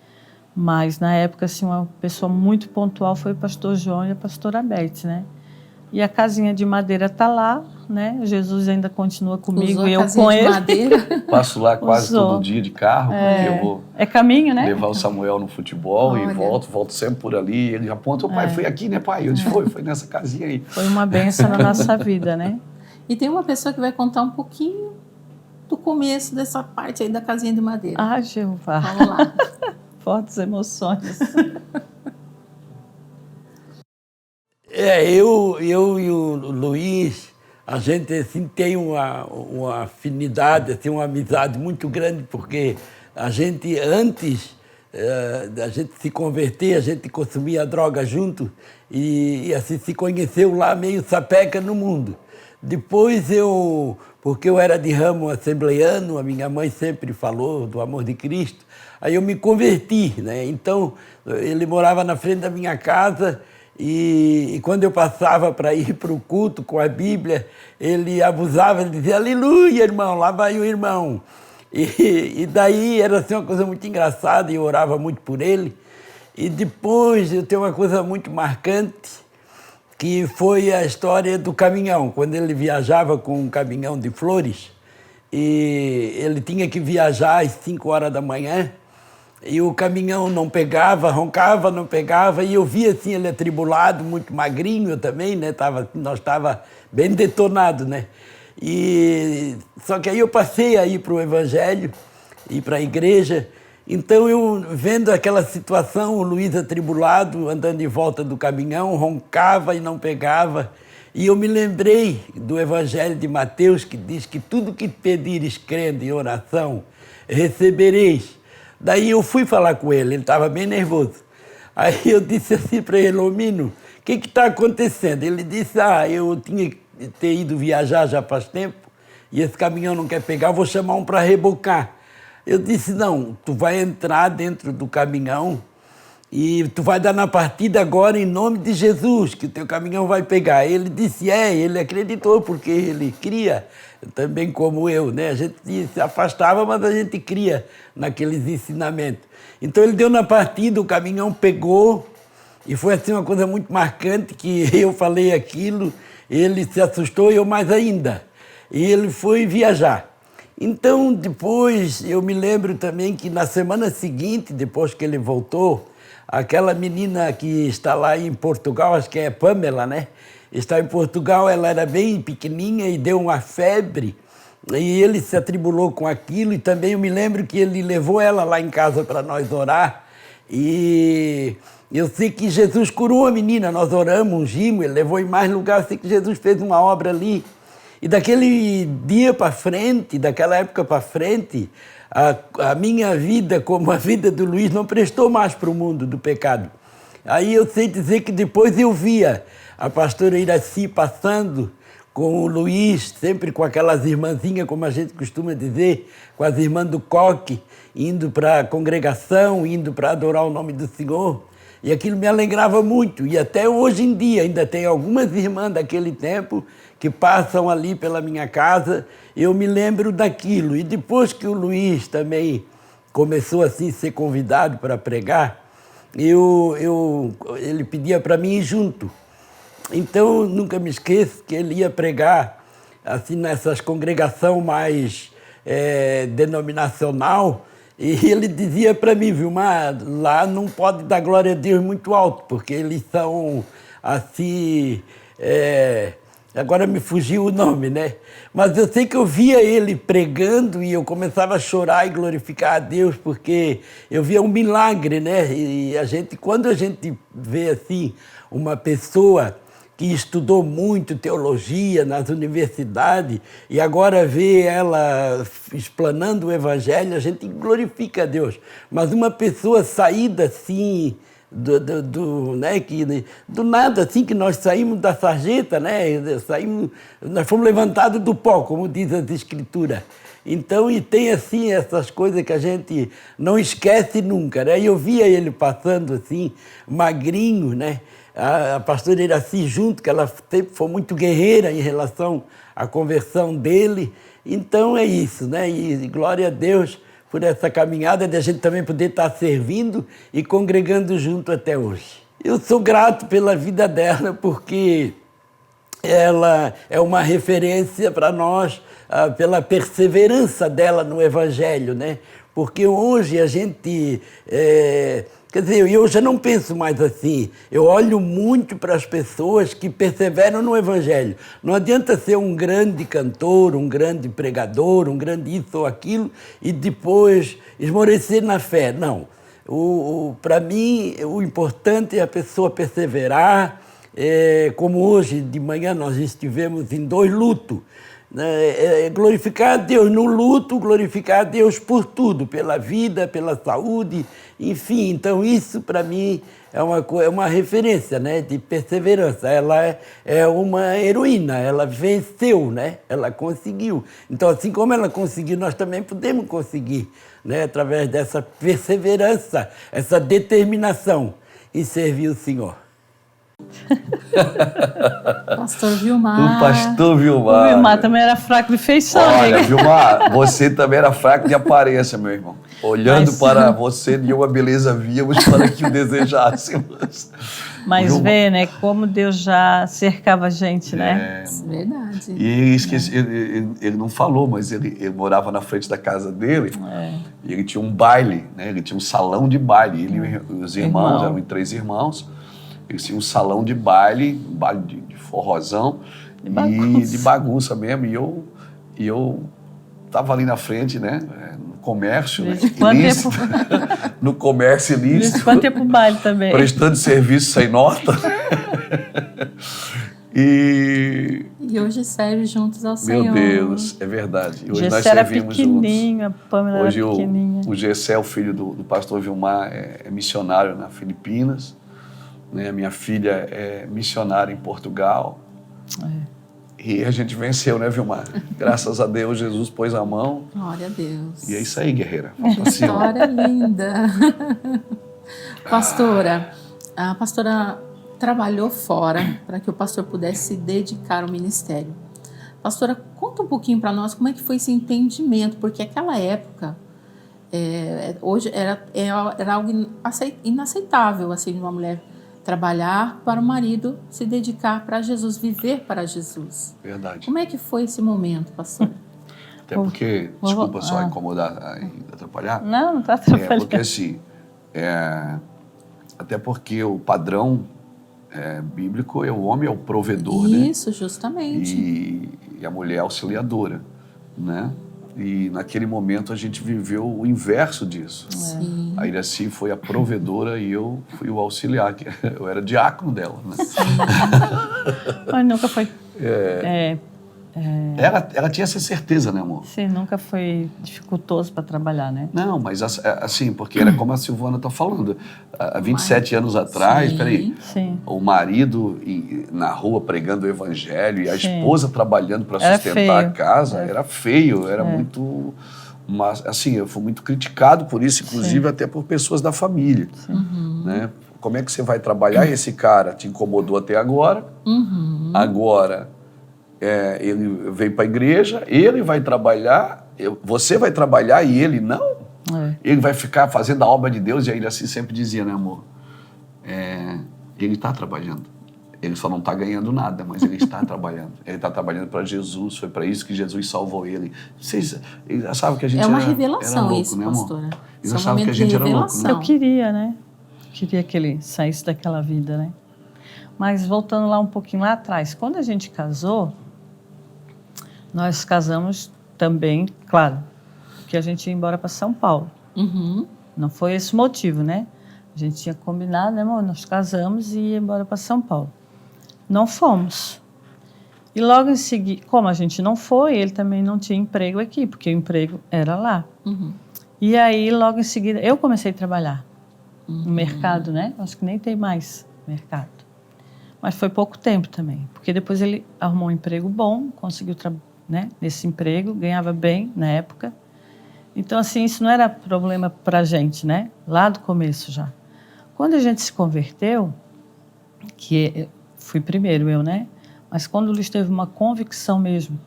Mas na época, assim, uma pessoa muito pontual foi o pastor João e a pastora Beth, né? E a casinha de madeira está lá, né? Jesus ainda continua comigo
Usou
e eu
a casinha
com
de
ele.
madeira.
Passo lá quase
Usou.
todo dia de carro, porque eu vou
É caminho, né?
levar o Samuel no futebol
Olha.
e volto sempre por ali. Ele aponta, o pai, foi aqui, né, pai? Eu disse, foi nessa casinha aí.
Foi uma bênção na nossa vida, né?
E tem uma pessoa que vai contar um pouquinho do começo dessa parte aí da casinha de madeira.
Ah, Jeová.
Vamos lá.
Fortes emoções.
Eu e o Luiz, a gente assim, tem uma afinidade, assim, uma amizade muito grande, porque a gente, antes da gente se converter, a gente consumia droga junto e assim se conheceu lá meio sapeca no mundo. Depois porque eu era de ramo assembleiano, a minha mãe sempre falou do amor de Cristo, aí eu me converti, né? Então, ele morava na frente da minha casa. E quando eu passava para ir para o culto com a Bíblia, ele abusava, ele dizia, aleluia, irmão, lá vai o irmão. E daí era assim, uma coisa muito engraçada, e eu orava muito por ele. E depois eu tenho uma coisa muito marcante, que foi a história do caminhão, quando ele viajava com um caminhão de flores, e ele tinha que viajar às 5 horas da manhã, e o caminhão não pegava, roncava, não pegava, e eu via assim ele atribulado, muito magrinho também, né? Nós estava bem detonado, né? Só que aí eu passei a ir para o Evangelho, ir para a igreja. Então eu, vendo aquela situação, o Luiz atribulado, andando em volta do caminhão, roncava e não pegava. E eu me lembrei do Evangelho de Mateus, que diz que tudo que pedires crendo em oração, recebereis. Daí eu fui falar com ele estava bem nervoso. Aí eu disse assim para ele, ô Mino, o que está acontecendo? Ele disse, eu tinha que ter ido viajar já faz tempo, e esse caminhão não quer pegar, vou chamar um para rebocar. Eu disse, não, tu vai entrar dentro do caminhão e tu vai dar na partida agora em nome de Jesus, que o teu caminhão vai pegar. Ele disse, ele acreditou, porque ele cria, também como eu, né? A gente se afastava, mas a gente cria naqueles ensinamentos. Então ele deu na partida, o caminhão pegou, e foi assim uma coisa muito marcante, que eu falei aquilo, ele se assustou e eu mais ainda. E ele foi viajar. Então, depois, eu me lembro também que na semana seguinte, depois que ele voltou, aquela menina que está lá em Portugal, acho que é Pamela, né? Está em Portugal, ela era bem pequenininha e deu uma febre, e ele se atribulou com aquilo, e também eu me lembro que ele levou ela lá em casa para nós orar, e eu sei que Jesus curou a menina, nós oramos, ungimos, ele levou em mais lugares, sei que Jesus fez uma obra ali. E daquele dia para frente, daquela época para frente, a minha vida, como a vida do Luiz, não prestou mais para o mundo do pecado. Aí eu sei dizer que depois eu via a pastora Iraci passando com o Luiz, sempre com aquelas irmãzinhas, como a gente costuma dizer, com as irmãs do coque, indo para a congregação, indo para adorar o nome do Senhor. E aquilo me alegrava muito. E até hoje em dia ainda tem algumas irmãs daquele tempo que passam ali pela minha casa, eu me lembro daquilo. E depois que o Luiz também começou assim a ser convidado para pregar, ele pedia para mim ir junto. Então, nunca me esqueço que ele ia pregar assim, nessas congregação mais denominacional, e ele dizia para mim, Vilmar, lá não pode dar glória a Deus muito alto, porque eles são assim... agora me fugiu o nome, né? Mas eu sei que eu via ele pregando e eu começava a chorar e glorificar a Deus, porque eu via um milagre, né? E quando a gente vê assim uma pessoa que estudou muito teologia nas universidades e agora vê ela explanando o evangelho, a gente glorifica a Deus. Mas uma pessoa saída assim... do nada, assim que nós saímos da sarjeta, né? Nós fomos levantados do pó, como diz as Escrituras. Então, e tem assim essas coisas que a gente não esquece nunca, né? E eu via ele passando assim, magrinho, né? A pastora Iraci junto, que ela sempre foi muito guerreira em relação à conversão dele. Então é isso, né? E glória a Deus por essa caminhada de a gente também poder estar servindo e congregando junto até hoje. Eu sou grato pela vida dela, porque ela é uma referência para nós, pela perseverança dela no Evangelho, né? Porque hoje a gente... Quer dizer, eu já não penso mais assim. Eu olho muito para as pessoas que perseveram no Evangelho. Não adianta ser um grande cantor, um grande pregador, um grande isso ou aquilo, e depois esmorecer na fé. Não. Para mim, o importante é a pessoa perseverar. Como hoje de manhã nós estivemos em 2 lutos. Glorificar a Deus no luto, glorificar a Deus por tudo, pela vida, pela saúde, enfim. Então isso para mim é uma referência, né, de perseverança. Ela é uma heroína, ela venceu, né, ela conseguiu. Então assim como ela conseguiu, nós também podemos conseguir, né, através dessa perseverança, essa determinação em servir o Senhor.
Pastor Vilmar.
O pastor Vilmar.
O Vilmar também era fraco de feição.
Olha, Vilmar, você também era fraco de aparência, meu irmão. Olhando para você, nenhuma beleza víamos para que o desejássemos.
Mas vê, né, como Deus já cercava a gente, né?
Verdade.
E esqueci, ele não falou, mas ele morava na frente da casa dele. E ele tinha um baile, né? Ele tinha um salão de baile. Ele e os irmãos, eram 3 irmãos. Eles tinham um salão de baile de forrozão e de bagunça mesmo. E eu estava ali na frente, né? No comércio, né? Ilícito, no comércio ilícito.
Quanto tempo baile também.
Prestando serviço sem nota. E
hoje serve juntos ao Senhor.
Meu Deus, é verdade. E hoje
Gessé
nós
era
servimos
pequenininho,
juntos.
A Pâmela
hoje
era pequenininha.
O Gessé, o filho do pastor Vilmar, é missionário na Filipinas. Né? Minha filha é missionária em Portugal. E a gente venceu, né, Vilmar? Graças a Deus, Jesus pôs a mão.
Glória a Deus.
E é isso aí, guerreira.
Que história linda. Pastora, a pastora trabalhou fora para que o pastor pudesse se dedicar ao ministério. Pastora, conta um pouquinho para nós como é que foi esse entendimento, porque aquela época, hoje era algo inaceitável, assim, de uma mulher trabalhar para o marido, se dedicar para Jesus, viver para Jesus.
Verdade.
Como é que foi esse momento, pastor?
Até porque, desculpa só incomodar e atrapalhar.
Não está atrapalhando.
Porque assim, até porque o padrão bíblico é o homem é o provedor, né?
Isso, justamente.
E a mulher é auxiliadora, né? E naquele momento a gente viveu o inverso disso.
Sim.
A Iraci foi a provedora e eu fui o auxiliar. Eu era diácono dela, né?
Mas nunca foi...
Ela tinha essa certeza, né, amor?
Sim, nunca foi dificultoso para trabalhar, né?
Não, mas assim, porque era como a Silvana está falando. Há 27 anos atrás, peraí, o marido na rua pregando o evangelho e a esposa trabalhando para sustentar a casa, era feio, era muito... Mas, assim, eu fui muito criticado por isso, inclusive até por pessoas da família. Né? Como é que você vai trabalhar? Esse cara te incomodou até agora, agora... ele veio para a igreja, ele vai trabalhar, você vai trabalhar e ele não. Ele vai ficar fazendo a obra de Deus, e aí assim sempre dizia, né, amor? Ele está trabalhando. Ele só não está ganhando nada, mas ele está trabalhando. Ele está trabalhando para Jesus, foi para isso que Jesus salvou ele. Vocês achavam que a gente
É uma
era
revelação
louco,
isso,
né, amor?
pastora.
Eles
Isso é um
achavam que a
momento
gente
de
era louco, né?
revelação.
Eu queria, né? Queria que ele saísse daquela vida, né? Mas voltando lá um pouquinho lá atrás, quando a gente casou, nós casamos também, claro, que a gente ia embora para São Paulo.
Uhum.
Não foi esse o motivo, né? A gente tinha combinado, né, amor? Nós casamos e ia embora para São Paulo. Não fomos. E logo em seguida, como a gente não foi, ele também não tinha emprego aqui, porque o emprego era lá.
Uhum.
E aí, logo em seguida, eu comecei a trabalhar no mercado, né? Acho que nem tem mais mercado. Mas foi pouco tempo também, porque depois ele arrumou um emprego bom, conseguiu né, nesse emprego, ganhava bem na época. Então, assim, isso não era problema para a gente, né? Lá do começo já. Quando a gente se converteu, que fui primeiro eu, né? Mas quando o Luiz teve uma convicção mesmo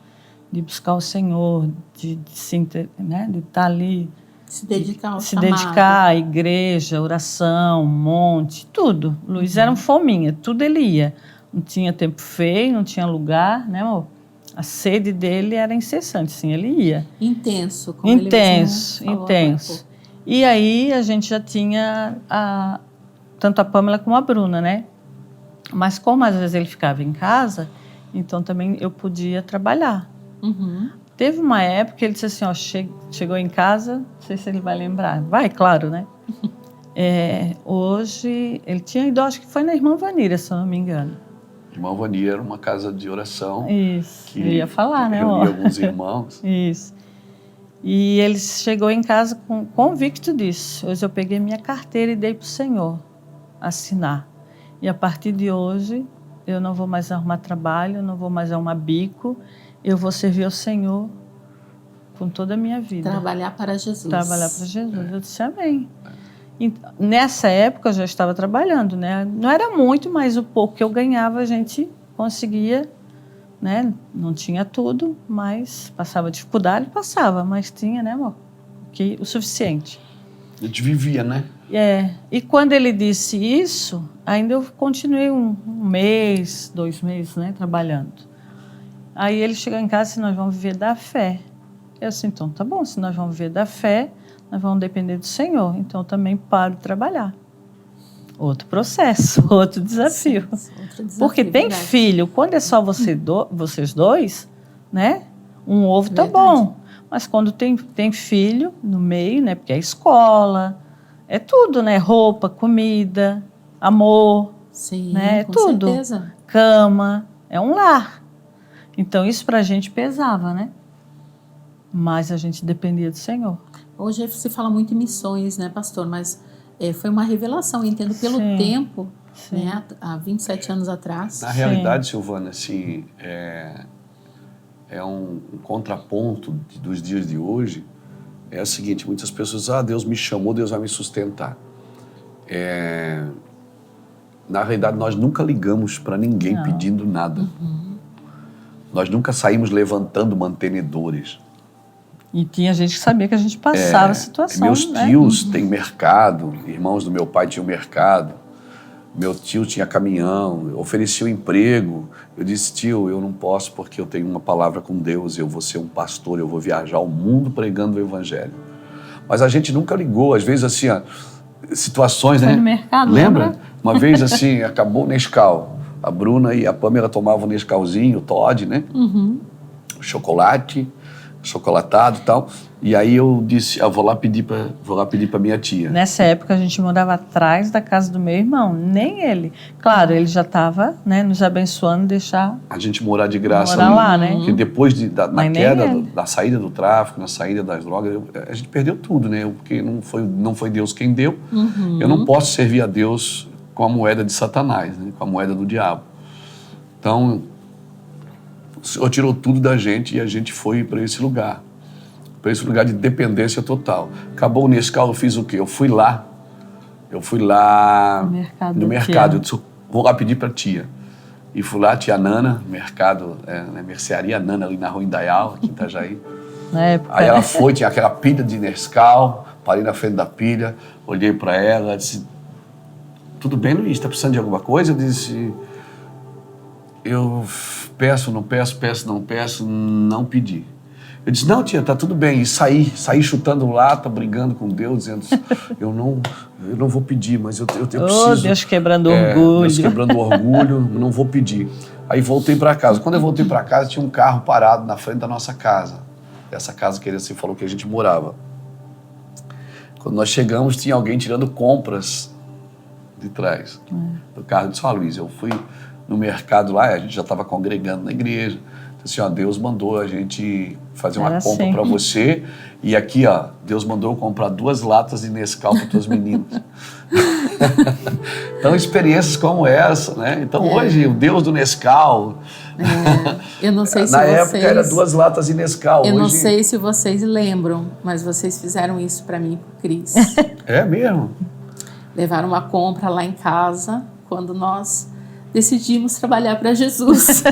de buscar o Senhor, de estar ali,
Se dedicar ao
se
chamado.
dedicar à igreja, oração, monte, tudo. O Luiz era um fominha, tudo ele ia. Não tinha tempo feio, não tinha lugar, né, amor? A sede dele era incessante, sim, ele ia.
Intenso. Como ele mesmo falou
intenso.
agora há pouco.
E aí a gente já tinha tanto a Pâmela como a Bruna, né? Mas como às vezes ele ficava em casa, então também eu podia trabalhar.
Uhum.
Teve uma época que ele disse assim, ó, chegou em casa, não sei se ele vai lembrar. Vai, claro, né? Hoje, ele tinha ido, acho que foi na Irmã Vanira, se eu não me engano.
Irmã Vanira era uma casa de oração.
Isso,
Que
eu ia falar, né?
reunia alguns irmãos.
Isso. E ele chegou em casa convicto disso. Hoje eu peguei minha carteira e dei para o Senhor assinar. E a partir de hoje, eu não vou mais arrumar trabalho, eu não vou mais arrumar bico, eu vou servir ao Senhor com toda a minha vida.
Trabalhar para Jesus.
Trabalhar para Jesus. Eu disse amém. E nessa época eu já estava trabalhando, né? Não era muito, mas o pouco que eu ganhava a gente conseguia, né? Não tinha tudo, mas passava dificuldade, passava, mas tinha, né, amor? O suficiente.
A gente vivia, né?
E quando ele disse isso, ainda eu continuei um mês, 2 meses, né, trabalhando. Aí ele chegou em casa e disse, nós vamos viver da fé. Eu disse, então tá bom, se nós vamos viver da fé, nós vamos depender do Senhor. Então eu também paro de trabalhar. Outro processo, outro desafio.
Outro desafio,
Porque tem
verdade.
filho, quando é só vocês dois, né, um ovo tá
Verdade.
bom. Mas quando tem filho no meio, né, porque é escola, é tudo, né, roupa, comida, amor,
Sim,
né,
com
tudo.
certeza.
Cama, é um lar. Então isso pra gente pesava, né? Mas a gente dependia do Senhor.
Hoje se fala muito em missões, né, pastor? Mas foi uma revelação, eu entendo, pelo
Sim.
tempo,
Sim.
né, há 27 anos atrás.
Na realidade, Silvana, assim, é um contraponto dos dias de hoje. É o seguinte, muitas pessoas dizem, Deus me chamou, Deus vai me sustentar. Na realidade, nós nunca ligamos para ninguém
Não.
pedindo nada. Nós nunca saímos levantando mantenedores.
E tinha gente que sabia que a gente passava a situação,
Meus
né?
tios têm mercado, irmãos do meu pai tinham mercado, meu tio tinha caminhão, ofereceu emprego. Eu disse, tio, eu não posso porque eu tenho uma palavra com Deus, eu vou ser um pastor, eu vou viajar o mundo pregando o evangelho. Mas a gente nunca ligou, às vezes assim, situações,
Foi
né?
no mercado,
Lembra?
lembra?
Uma vez assim, acabou o Nescau. A Bruna e a Pâmela tomavam o Nescauzinho, o Todd, né? Chocolate, chocolatado e tal. E aí eu disse, vou lá pedir para minha tia.
Nessa época a gente morava atrás da casa do meu irmão, nem ele. Claro, ele já estava, né, nos abençoando, deixar
A gente morar de graça
morar
ali.
lá, né?
Porque depois na
Mas nem
queda
ele.
da saída do tráfico, na saída das drogas, a gente perdeu tudo, né? Porque não foi Deus quem deu. Eu não posso servir a Deus com a moeda de Satanás, né? Com a moeda do diabo. Então, o Senhor tirou tudo da gente e a gente foi para esse lugar de dependência total. Acabou o Nescau, eu fiz o quê? Eu fui lá no mercado. Eu disse, vou lá pedir para tia. E fui lá, tia Nana, mercado, mercearia Nana ali na rua Indaial, aqui em Itajaí.
na época.
Aí ela foi, tinha aquela pilha de Nescau, parei na frente da pilha, olhei para ela, disse, tudo bem, Luiz, tá precisando de alguma coisa? Eu disse, eu peço, não peço, peço, não peço, não pedi. Eu disse, não, tia, tá tudo bem. E saí chutando lata, brigando com Deus, dizendo, eu não vou pedir, mas eu preciso.
Deus quebrando orgulho.
Deus quebrando orgulho, não vou pedir. Aí voltei para casa. Quando eu voltei para casa, tinha um carro parado na frente da nossa casa. Essa casa que você falou que a gente morava. Quando nós chegamos, tinha alguém tirando compras de trás do carro. Eu disse, Luiz, eu fui no mercado lá, a gente já estava congregando na igreja. Assim, Deus mandou a gente fazer uma compra para você e aqui, Deus mandou eu comprar 2 latas de Nescau para os meninos. Então, experiências como essa, né? Então, hoje, o Deus do Nescau...
Eu não sei se
na época, era 2 latas de Nescau.
Eu não sei se vocês lembram, mas vocês fizeram isso para mim e para o Cris.
É mesmo?
Levaram uma compra lá em casa, quando nós decidimos trabalhar para Jesus.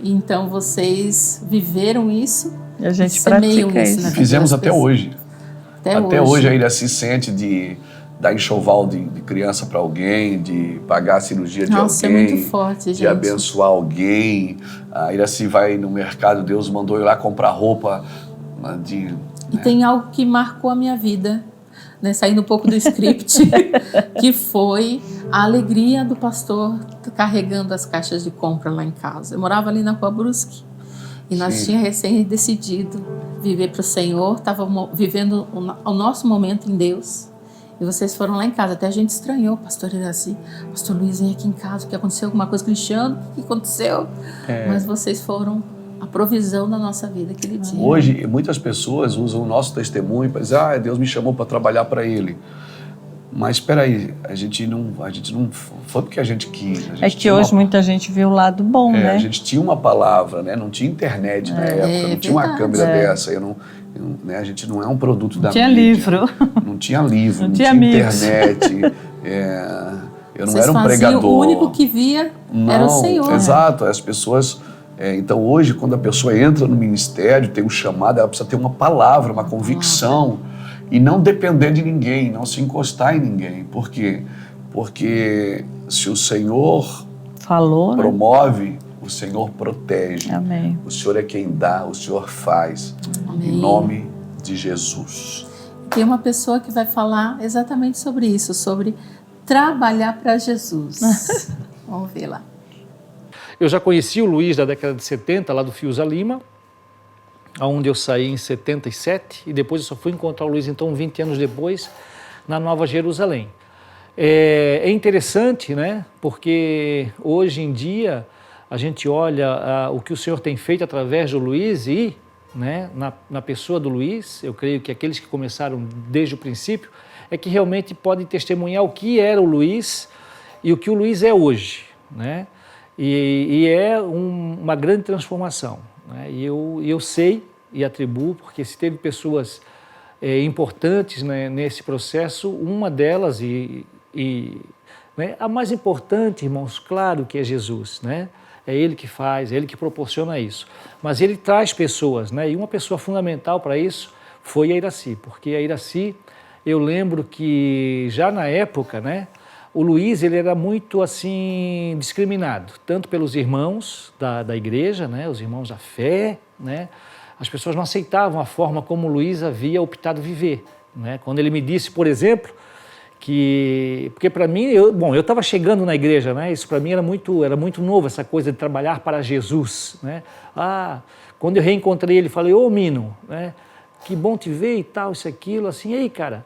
Então, vocês viveram isso
e a gente pratica isso.
Fizemos até hoje. Até hoje a Iraci sente de dar enxoval de criança para alguém, de pagar a cirurgia de alguém.
É muito forte, gente.
De abençoar alguém. A Iraci vai no mercado, Deus mandou ir lá comprar roupa.
E tem algo que marcou a minha vida, né, saindo um pouco do script, que foi a alegria do pastor carregando as caixas de compra lá em casa. Eu morava ali na Rua Brusque e nós tínhamos recém decidido viver para o Senhor, estávamos vivendo o nosso momento em Deus. E vocês foram lá em casa, até a gente estranhou, pastor Iraci, pastor Luiz, vem aqui em casa, que aconteceu alguma coisa, Cristiano, o que aconteceu? Mas vocês foram a provisão da nossa vida aquele dia.
Hoje, muitas pessoas usam o nosso testemunho para dizer, Deus me chamou para trabalhar para Ele. Mas espera aí, a gente não foi porque a gente quis.
É que hoje muita gente vê o lado bom, né?
A gente tinha uma palavra, né? Não tinha internet na época, não tinha uma câmera dessa. A gente não é um produto da mídia.
Livro.
Não tinha livro, não tinha
amigos.
Internet. Eu não
Vocês
era um pregador.
O único que via era o Senhor.
Exato, as pessoas... então hoje, quando a pessoa entra no ministério, tem um chamado, ela precisa ter uma palavra, uma convicção, e não depender de ninguém, não se encostar em ninguém. Por quê? Porque se o Senhor
falou,
promove, o Senhor protege.
Amém.
O Senhor é quem dá, o Senhor faz.
Amém.
Em nome de Jesus.
Tem uma pessoa que vai falar exatamente sobre isso, sobre trabalhar para Jesus. Vamos ver lá.
Eu já conheci o Luiz da década de 70, lá do Fiuza Lima, onde eu saí em 77, e depois eu só fui encontrar o Luiz, então, 20 anos depois, na Nova Jerusalém. É interessante, né? Porque hoje em dia a gente olha o que o Senhor tem feito através do Luiz e, né, na pessoa do Luiz, eu creio que aqueles que começaram desde o princípio, é que realmente podem testemunhar o que era o Luiz e o que o Luiz é hoje, né? E é uma grande transformação, né? E eu sei e atribuo, porque se teve pessoas importantes, né, nesse processo, uma delas, né, a mais importante, irmãos, claro que é Jesus, né? É Ele que faz, é Ele que proporciona isso. Mas Ele traz pessoas, né? E uma pessoa fundamental para isso foi a Iraci, porque a Iraci, eu lembro que já na época, né, o Luiz, ele era muito assim discriminado, tanto pelos irmãos da igreja, né, os irmãos da fé, né, as pessoas não aceitavam a forma como o Luiz havia optado viver, né. Quando ele me disse, por exemplo, porque para mim, eu estava chegando na igreja, né, isso para mim era muito novo, essa coisa de trabalhar para Jesus, né. Quando eu reencontrei ele, falei, Mino, né, que bom te ver e tal, isso, aquilo, assim, e aí, cara,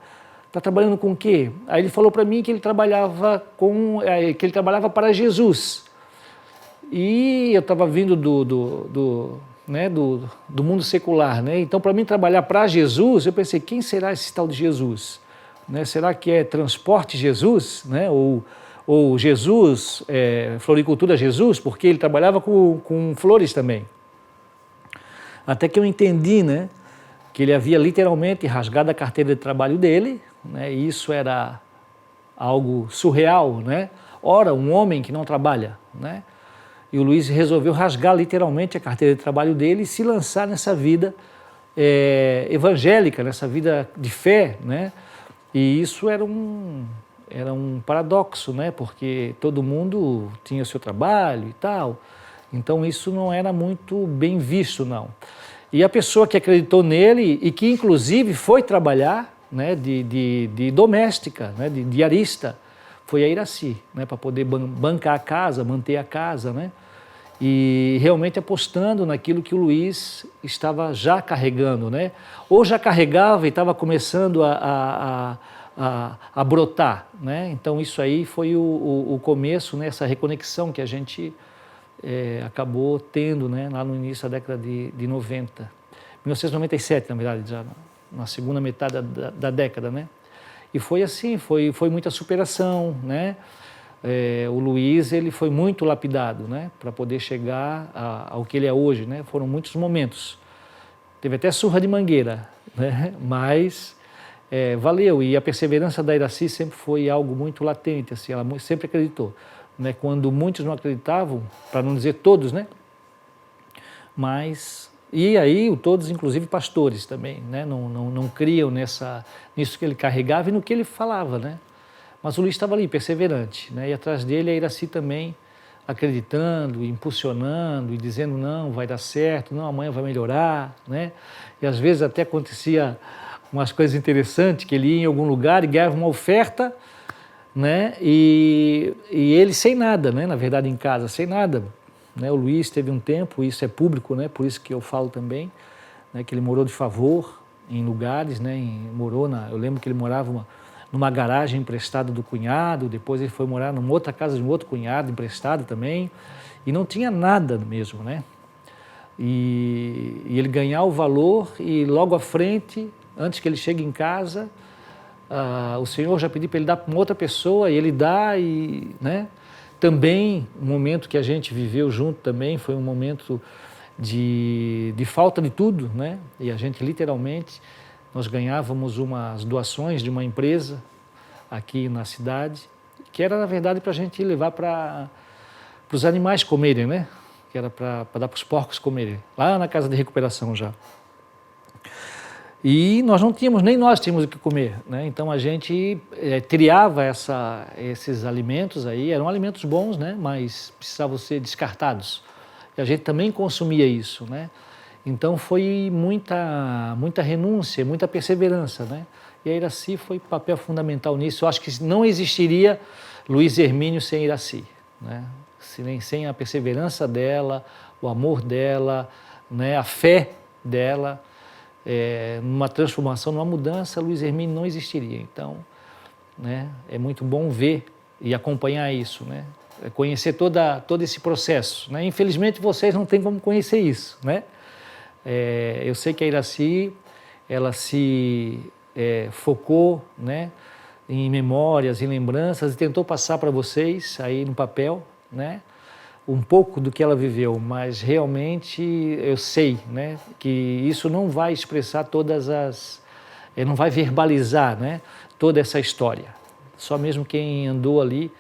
tá trabalhando com o quê? Aí ele falou para mim que ele trabalhava para Jesus. E eu estava vindo do mundo secular, né? Então, para mim trabalhar para Jesus, eu pensei, quem será esse tal de Jesus? Né? Será que é Transporte Jesus, né? Ou Jesus, Floricultura Jesus, porque ele trabalhava com flores também. Até que eu entendi, né, que ele havia literalmente rasgado a carteira de trabalho dele, né? E isso era algo surreal, né? Ora, um homem que não trabalha, né? E o Luiz resolveu rasgar literalmente a carteira de trabalho dele e se lançar nessa vida evangélica, nessa vida de fé, né? E isso era era um paradoxo, né? Porque todo mundo tinha o seu trabalho e tal, então isso não era muito bem visto, não. E a pessoa que acreditou nele e que inclusive foi trabalhar, né, de doméstica, né, de diarista, foi a Iraci, né, para poder bancar a casa, manter a casa, né? E realmente apostando naquilo que o Luiz estava já carregando, né? Ou já carregava e estava começando a brotar, né? Então isso aí foi o começo, né? Essa reconexão que a gente acabou tendo, né? Lá no início da década de 90. 1997, na verdade, já na segunda metade da década, né? E foi assim, foi muita superação, né? O Luiz, ele foi muito lapidado, né, para poder chegar ao que ele é hoje, né? Foram muitos momentos. Teve até surra de mangueira, né? Mas valeu. E a perseverança da Iraci sempre foi algo muito latente, assim, ela sempre acreditou, né? Quando muitos não acreditavam, para não dizer todos, né? Mas e aí todos, inclusive pastores também, né? Não criam nisso que ele carregava e no que ele falava, né? Mas o Luiz estava ali, perseverante, né? E atrás dele a Iraci também acreditando, impulsionando e dizendo não, vai dar certo, não, amanhã vai melhorar, né? E às vezes até acontecia umas coisas interessantes, que ele ia em algum lugar e ganhava uma oferta, né? E ele sem nada, né? Na verdade em casa, sem nada, né? O Luiz teve um tempo, isso é público, né? Por isso que eu falo também, né? Que ele morou de favor em lugares, né? Eu lembro que ele morava numa garagem emprestada do cunhado, depois ele foi morar numa outra casa de um outro cunhado, emprestado também, e não tinha nada mesmo, né? E ele ganhar o valor e logo à frente, antes que ele chegue em casa, o Senhor já pediu para ele dar para uma outra pessoa, e ele dá, e, né? Também, um momento que a gente viveu junto também, foi um momento de falta de tudo, né? E a gente literalmente... Nós ganhávamos umas doações de uma empresa aqui na cidade, que era, na verdade, para a gente levar para os animais comerem, né? Que era para dar para os porcos comerem, lá na casa de recuperação já. E nós não tínhamos, nem nós tínhamos o que comer, né? Então a gente triava esses alimentos aí, eram alimentos bons, né? Mas precisavam ser descartados. E a gente também consumia isso, né? Então foi muita renúncia, muita perseverança, né? E a Iraci foi papel fundamental nisso. Eu acho que não existiria Luiz Hermínio sem Iraci, né? Sem a perseverança dela, o amor dela, né? A fé dela, numa transformação, numa mudança, Luiz Hermínio não existiria. Então, né? É muito bom ver e acompanhar isso, né? Conhecer todo esse processo, né? Infelizmente vocês não têm como conhecer isso, né? Eu sei que a Iraci, ela se focou, né, em memórias, em lembranças, e tentou passar para vocês aí no papel, né, um pouco do que ela viveu, mas realmente eu sei, né, que isso não vai expressar não vai verbalizar, né, toda essa história. Só mesmo quem andou ali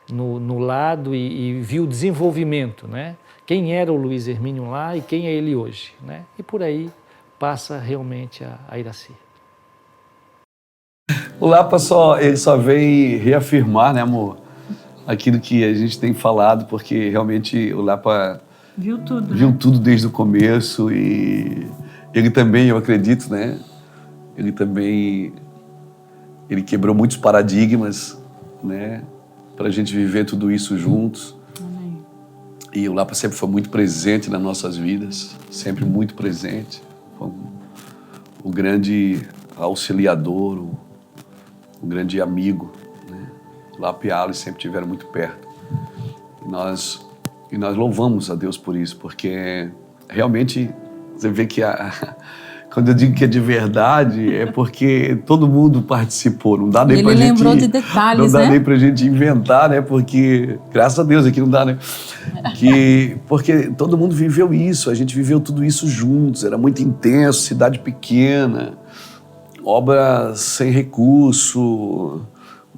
no lado e viu o desenvolvimento, né? Quem era o Luiz Hermínio lá e quem é ele hoje, né? E por aí passa realmente a Iraci.
O Lapa ele só vem reafirmar, né, amor, aquilo que a gente tem falado, porque realmente o Lapa
viu tudo,
viu
né?
tudo desde o começo, e ele também, eu acredito, né? Ele quebrou muitos paradigmas, né? Para a gente viver tudo isso juntos. E o Lapa sempre foi muito presente nas nossas vidas, sempre muito presente. Foi o grande auxiliador, o grande amigo, né? O Lapa e a Alice sempre estiveram muito perto. E nós louvamos a Deus por isso, porque realmente você vê que quando eu digo que é de verdade, é porque todo mundo participou. Não dá nem pra gente...
Ele lembrou de detalhes,
não dá
né?
nem pra gente inventar, né? Porque, graças a Deus, aqui não dá, né? Porque todo mundo viveu isso, a gente viveu tudo isso juntos, era muito intenso, cidade pequena, obra sem recurso,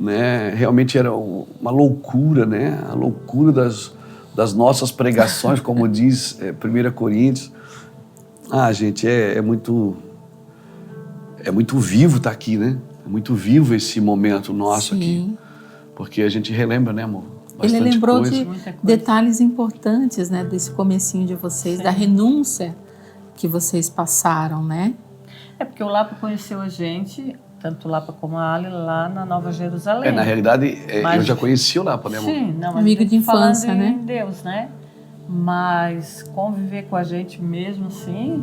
né? Realmente era uma loucura, né? A loucura das nossas pregações, como diz 1 Coríntios. Gente, é muito vivo estar aqui, né? É muito vivo esse momento nosso aqui. Porque a gente relembra, né, amor?
Ele
Bastante
lembrou
coisa.
de detalhes importantes, né, desse comecinho de vocês, da renúncia que vocês passaram, né?
É porque o Lapa conheceu a gente, tanto o Lapa como a Ali, lá na Nova Jerusalém.
Na realidade,
Mas-
eu já conheci o Lapa, né, amor?
Sim, não, mas
Amigo
a gente
de infância,
falando
né?
em Deus, né? Mas conviver com a gente mesmo assim,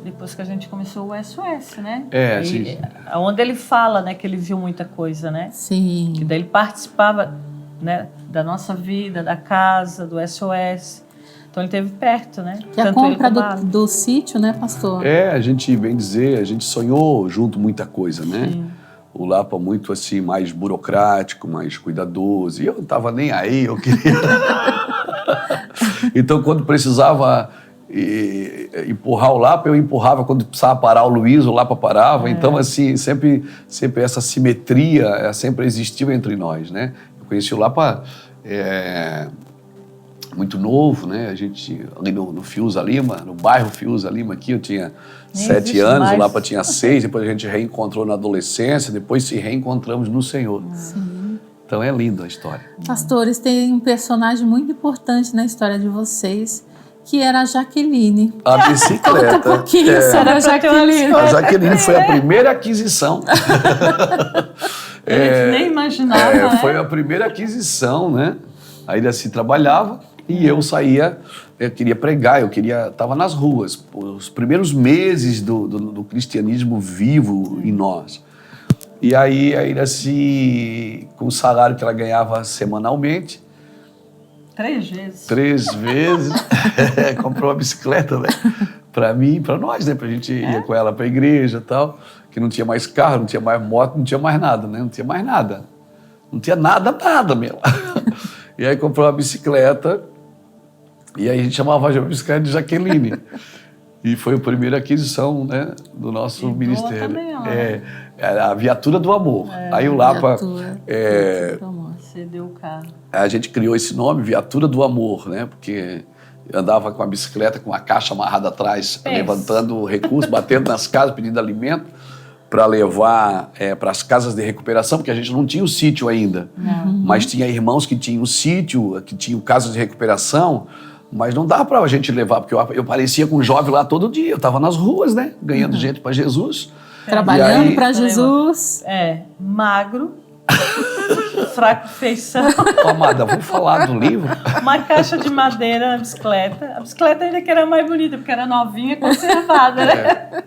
depois que a gente começou o SOS, né?
Sim.
Onde ele fala, né, que ele viu muita coisa, né?
Sim.
Que daí ele participava, né, da nossa vida, da casa, do SOS. Então ele esteve perto, né?
Que a
Tanto ele
compra
como a Ali.
do sítio, né, pastor?
A gente, bem dizer, a gente sonhou junto muita coisa, né?
Sim.
O Lapa muito assim, mais burocrático, mais cuidadoso. E eu não estava nem aí, eu queria... Então, quando precisava empurrar o Lapa, eu empurrava. Quando precisava parar o Lapa parava. Então, assim, sempre essa simetria sempre existiu entre nós, né? Eu conheci o Lapa muito novo, né? A gente, ali no Fiuza Lima, no bairro Fiuza Lima aqui, eu tinha
Nem
7
existe
anos,
mais.
o Lapa tinha 6, depois a gente reencontrou na adolescência, depois se reencontramos no Senhor. Então é lindo a história.
Pastores, tem um personagem muito importante na história de vocês, que era a Jaqueline.
A bicicleta.
Conta um pouquinho sobre a Jaqueline.
A Jaqueline foi a primeira aquisição.
A gente nem imaginava, né?
Foi a primeira aquisição, né? Ainda se trabalhava e eu saía, eu queria pregar, estava nas ruas. Os primeiros meses do cristianismo vivo em nós. E aí, ainda assim, com o salário que ela ganhava semanalmente,
3 vezes.
3 vezes, comprou uma bicicleta, né? Para mim e para nós, né? Pra gente ir com ela para a igreja e tal, que não tinha mais carro, não tinha mais moto, não tinha mais nada, né? Não tinha mais nada. Não tinha nada mesmo. E aí comprou uma bicicleta, e aí a gente chamava a bicicleta de Jaqueline. E foi a primeira aquisição, né, do nosso ministério.
Também, ó.
A viatura do amor. Aí o Lapa...
Viatura do amor.
Cedeu o carro.
A gente criou esse nome, Viatura do Amor, né? Porque eu andava com a bicicleta com a caixa amarrada atrás, levantando recursos, batendo nas casas, pedindo alimento para levar para as casas de recuperação, porque a gente não tinha o sítio ainda. Mas tinha irmãos que tinham o sítio, que tinham casas de recuperação, mas não dava para a gente levar, porque eu parecia com um jovem lá todo dia. Eu estava nas ruas, né? Ganhando gente para Jesus.
Trabalhando para Jesus.
Magro, fraco de feição.
Amada, vamos falar do livro?
Uma caixa de madeira na bicicleta. A bicicleta ainda que era mais bonita, porque era novinha, conservada, né?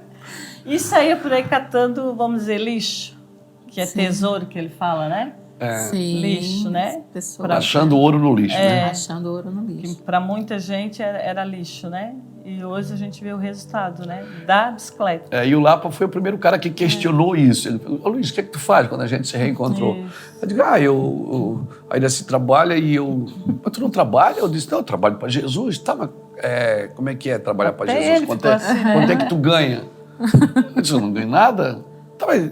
E saía por aí catando, vamos dizer, lixo, que é tesouro que ele fala, né?
Sim.
Lixo, né?
Achando ouro no lixo, né?
Achando ouro no lixo.
Que para muita gente era lixo, né? E hoje a gente vê o resultado, né? Da bicicleta.
E o Lapa foi o primeiro cara que questionou isso. Ele falou, Luiz, o que é que tu faz quando a gente se reencontrou? Eu digo, eu ainda se trabalha e eu... Mas tu não trabalha? Eu disse, não, eu trabalho para Jesus. Tá, mas como é que é trabalhar para Jesus? Quanto é que tu ganha? Eu disse, eu não ganho nada. Tá, mas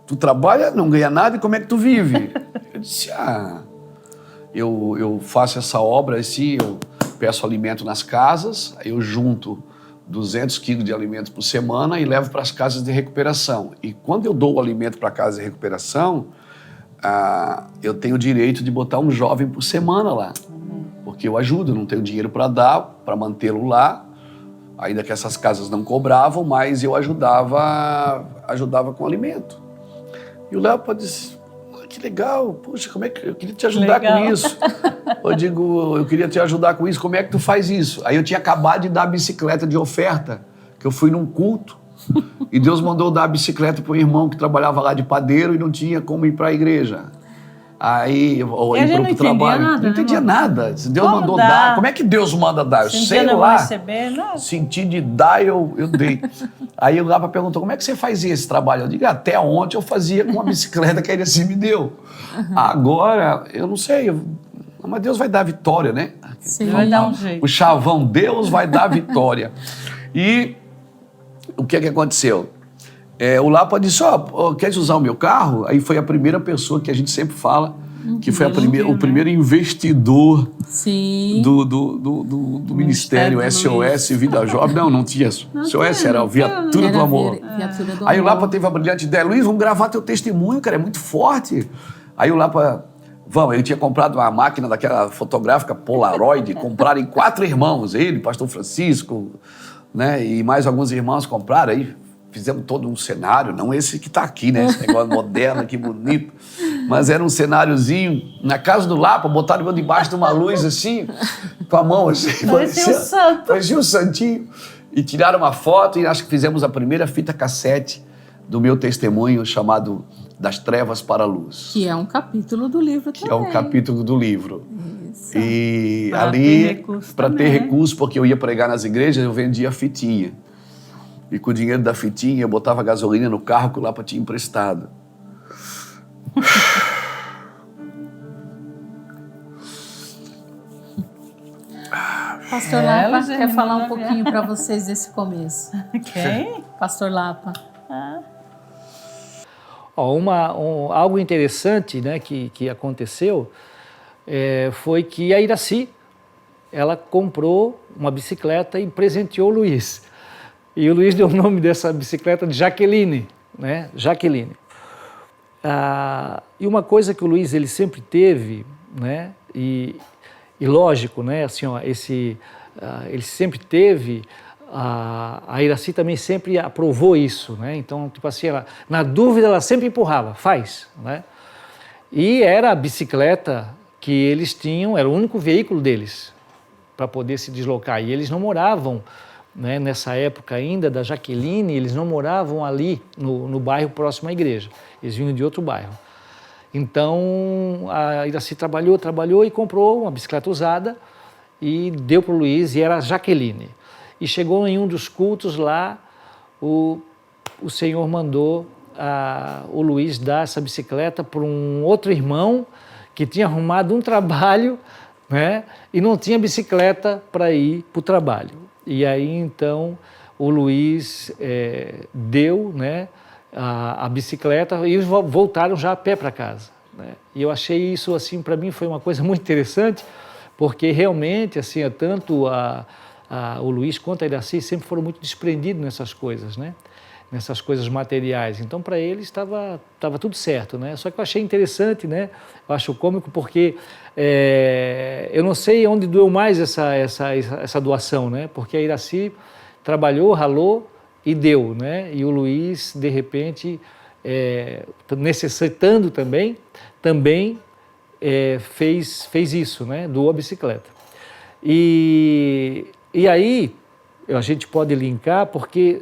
tu trabalha, não ganha nada, e como é que tu vive? Eu disse, eu faço essa obra assim, eu peço alimento nas casas, aí eu junto 200 quilos de alimento por semana e levo para as casas de recuperação. E quando eu dou o alimento para a casa de recuperação, eu tenho o direito de botar um jovem por semana lá. Porque eu ajudo, eu não tenho dinheiro para dar, para mantê-lo lá, ainda que essas casas não cobravam, mas eu ajudava com alimento. E o Léo disse, que legal, puxa, como é que eu queria te ajudar com isso? Eu digo, eu queria te ajudar com isso, como é que tu faz isso? Aí eu tinha acabado de dar a bicicleta de oferta, que eu fui num culto, e Deus mandou dar a bicicleta para um irmão que trabalhava lá de padeiro e não tinha como ir para a igreja. Aí, ou ir para o trabalho.
Nada,
não entendia nada. Se Deus mandou
dar?
dar, como é que Deus manda dar? Eu sei lá.
Receber, não.
Senti de dar, eu dei. Aí o Lapa perguntou, como é que você fazia esse trabalho? Eu digo, até ontem eu fazia com uma bicicleta que ele assim me deu. Agora, eu não sei, mas Deus vai dar vitória, né?
Sim.
Vai dar um jeito.
O chavão, Deus vai dar vitória. E o que aconteceu? O Lapa disse, queres usar o meu carro? Aí foi a primeira pessoa que a gente sempre fala, que foi o primeiro investidor do Ministério SOS Vida Jovem. Não tinha SOS, era o Viatura do Amor. Aí o Lapa teve a brilhante ideia, Luiz, vamos gravar teu testemunho, cara, é muito forte. Aí o Lapa Vamos, ele tinha comprado uma máquina daquela fotográfica Polaroid, compraram em 4 irmãos, ele, pastor Francisco, né, e mais alguns irmãos compraram, aí fizemos todo um cenário, não esse que está aqui, né, esse negócio moderno, que bonito, mas era um cenáriozinho, na casa do Lapa, botaram eu debaixo de uma luz assim, com a mão assim,
Parecia um santo.
parecia um santinho, e tiraram uma foto e acho que fizemos a primeira fita cassete do meu testemunho chamado Das Trevas para a Luz.
Que é um capítulo do livro
Que
também.
é um capítulo do livro.
Isso.
E
Pra
ali,
ter recurso
para ter
também.
recurso, porque eu ia pregar nas igrejas, eu vendia fitinha. E com o dinheiro da fitinha, eu botava gasolina no carro que o Lapa tinha emprestado.
Pastor
É,
Lapa
Eugênia,
quer falar um
manda
pouquinho para vocês desse começo.
Quem?
Pastor Lapa.
Ó, algo interessante, né, que aconteceu foi que a Iraci, ela comprou uma bicicleta e presenteou o Luiz. E o Luiz deu o nome dessa bicicleta de Jaqueline, né? Jaqueline. E uma coisa que o Luiz ele sempre teve, né? E lógico, né? Assim, ó, ele sempre teve. A Iraci também sempre aprovou isso, né? Então, tipo assim, na dúvida ela sempre empurrava, faz, né? E era a bicicleta que eles tinham, era o único veículo deles para poder se deslocar. E eles não moravam, né, nessa época ainda da Jaqueline, eles não moravam ali no bairro próximo à igreja, eles vinham de outro bairro. Então a Iraci trabalhou e comprou uma bicicleta usada e deu para o Luiz, e era a Jaqueline. E chegou em um dos cultos lá, o Senhor mandou o Luiz dar essa bicicleta para um outro irmão que tinha arrumado um trabalho, né, e não tinha bicicleta para ir para o trabalho. E aí então o Luiz deu, né, a bicicleta e eles voltaram já a pé para casa, né? E eu achei isso, assim, para mim foi uma coisa muito interessante, porque realmente, assim, tanto o Luiz quanto a Iraci sempre foram muito desprendidos nessas coisas, né? Nessas coisas materiais. Então, para eles estava tudo certo, né? Só que eu achei interessante, né? Eu acho cômico porque eu não sei onde doeu mais essa doação, né? Porque a Iraci trabalhou, ralou e deu, né? E o Luiz, de repente, necessitando também fez isso, né? Doou a bicicleta. E aí a gente pode linkar porque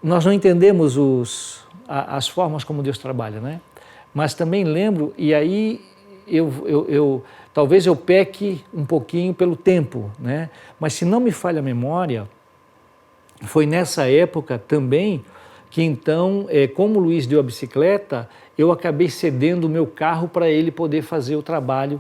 nós não entendemos as formas como Deus trabalha, né? Mas também lembro, e aí talvez eu peque um pouquinho pelo tempo, né? Mas se não me falha a memória, foi nessa época também que então, como o Luiz deu a bicicleta, eu acabei cedendo o meu carro para ele poder fazer o trabalho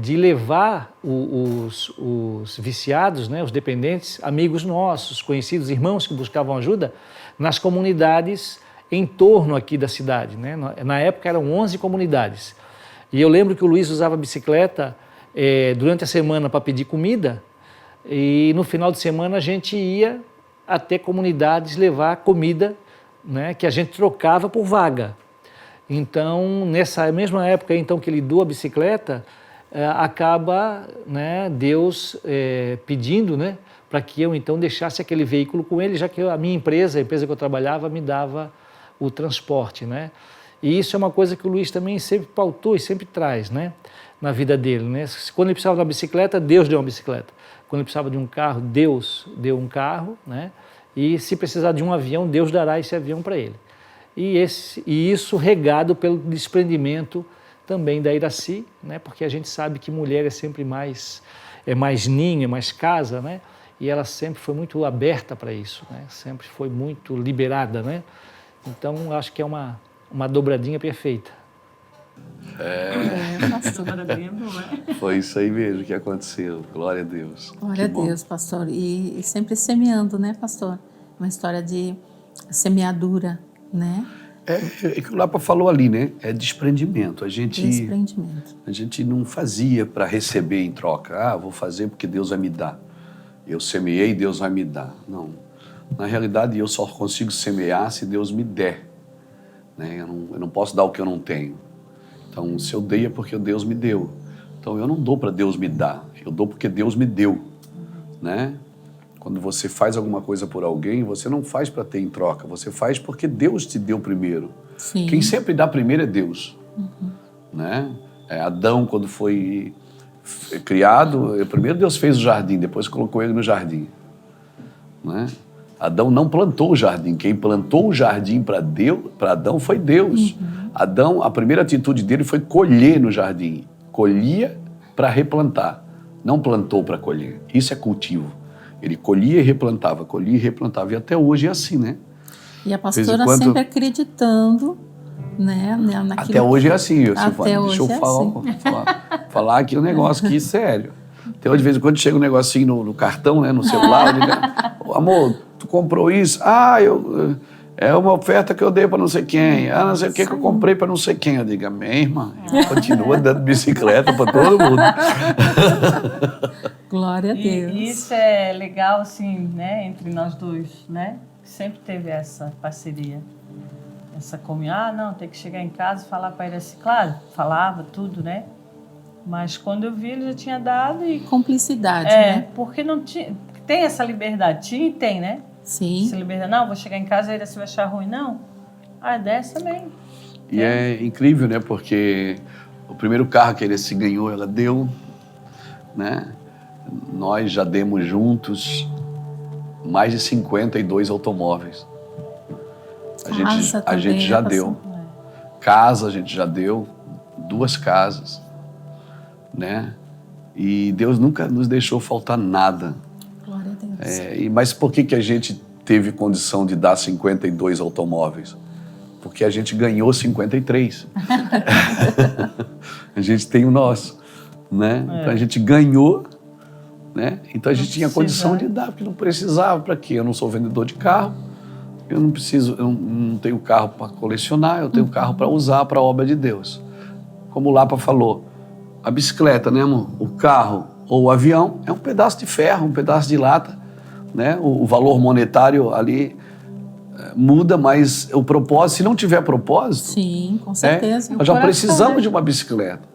de levar os viciados, né, os dependentes, amigos nossos, conhecidos, irmãos que buscavam ajuda, nas comunidades em torno aqui da cidade, né? Na época eram 11 comunidades. E eu lembro que o Luiz usava a bicicleta durante a semana para pedir comida, e no final de semana a gente ia até comunidades levar comida, né, que a gente trocava por vaga. Então, nessa mesma época então, que ele doa a bicicleta, acaba, né, Deus pedindo, né, para que eu então deixasse aquele veículo com ele, já que a minha empresa, a empresa que eu trabalhava, me dava o transporte, né? E isso é uma coisa que o Luiz também sempre pautou e sempre traz, né, na vida dele, né? Quando ele precisava de uma bicicleta, Deus deu uma bicicleta. Quando ele precisava de um carro, Deus deu um carro, né? E se precisar de um avião, Deus dará esse avião para ele. E isso regado pelo desprendimento também da Iraci, né? Porque a gente sabe que mulher é sempre mais ninho, é mais casa, né? E ela sempre foi muito aberta para isso, né? Sempre foi muito liberada, né? Então, acho que é uma dobradinha perfeita.
Foi isso aí mesmo que aconteceu. Glória a Deus.
Glória a Deus, pastor. E sempre semeando, né, pastor? Uma história de semeadura, né?
É que o Lapa falou ali, né? É desprendimento.
Desprendimento.
A gente não fazia para receber em troca. Vou fazer porque Deus vai me dar. Eu semeei, Deus vai me dar. Não. Na realidade, eu só consigo semear se Deus me der. Né? Eu não posso dar o que eu não tenho. Então, se eu dei é porque Deus me deu. Então, eu não dou para Deus me dar, eu dou porque Deus me deu, né? Quando você faz alguma coisa por alguém, você não faz para ter em troca, você faz porque Deus te deu primeiro.
Sim.
Quem sempre dá primeiro é Deus, né? Adão, quando foi criado, primeiro Deus fez o jardim, depois colocou ele no jardim, né? Adão não plantou o jardim, quem plantou o jardim para Adão foi Deus. Adão, a primeira atitude dele foi colher no jardim, colhia para replantar, não plantou para colher. Isso é cultivo. Ele colhia e replantava, e até hoje é assim, né?
E a pastora sempre acreditando, né? Naquilo
até hoje é assim,
deixa eu
falar aqui um negócio aqui sério. Até hoje, de vez em quando, chega um negocinho no cartão, né, no celular, eu digo, amor, tu comprou isso? É uma oferta que eu dei para não sei quem. Não sei o que eu comprei para não sei quem. Eu digo, amém, irmã. Continua dando bicicleta para todo mundo.
Glória a Deus.
E isso é legal, assim, né, entre nós dois, né? Sempre teve essa parceria. Essa comunhão, não, tem que chegar em casa e falar para ele assim, claro, falava tudo, né? Mas quando eu vi, ele já tinha dado e...
Cumplicidade, né?
Porque não tinha... Tem essa liberdade, tinha e tem, né?
Sim.
Essa liberdade, não, vou chegar em casa e ele vai achar ruim, não. Desce também.
E é incrível, né? Porque o primeiro carro que ele se ganhou, ela deu, né? Nós já demos juntos mais de 52 automóveis. A gente já deu. Casa a gente já deu, 2 casas, né? E Deus nunca nos deixou faltar nada.
Glória a Deus.
Mas por que a gente teve condição de dar 52 automóveis? Porque a gente ganhou 53. A gente tem o nosso, né? Então a gente ganhou, né? Então a gente tinha condição de dar, porque não precisava. Para quê? Eu não sou vendedor de carro, eu não preciso, eu não tenho carro para colecionar, eu tenho carro para usar para a obra de Deus. Como o Lapa falou, a bicicleta, né, amor? O carro ou o avião é um pedaço de ferro, um pedaço de lata, né? O valor monetário ali muda, mas o propósito, se não tiver propósito...
Sim, com certeza.
Nós já precisamos de uma bicicleta.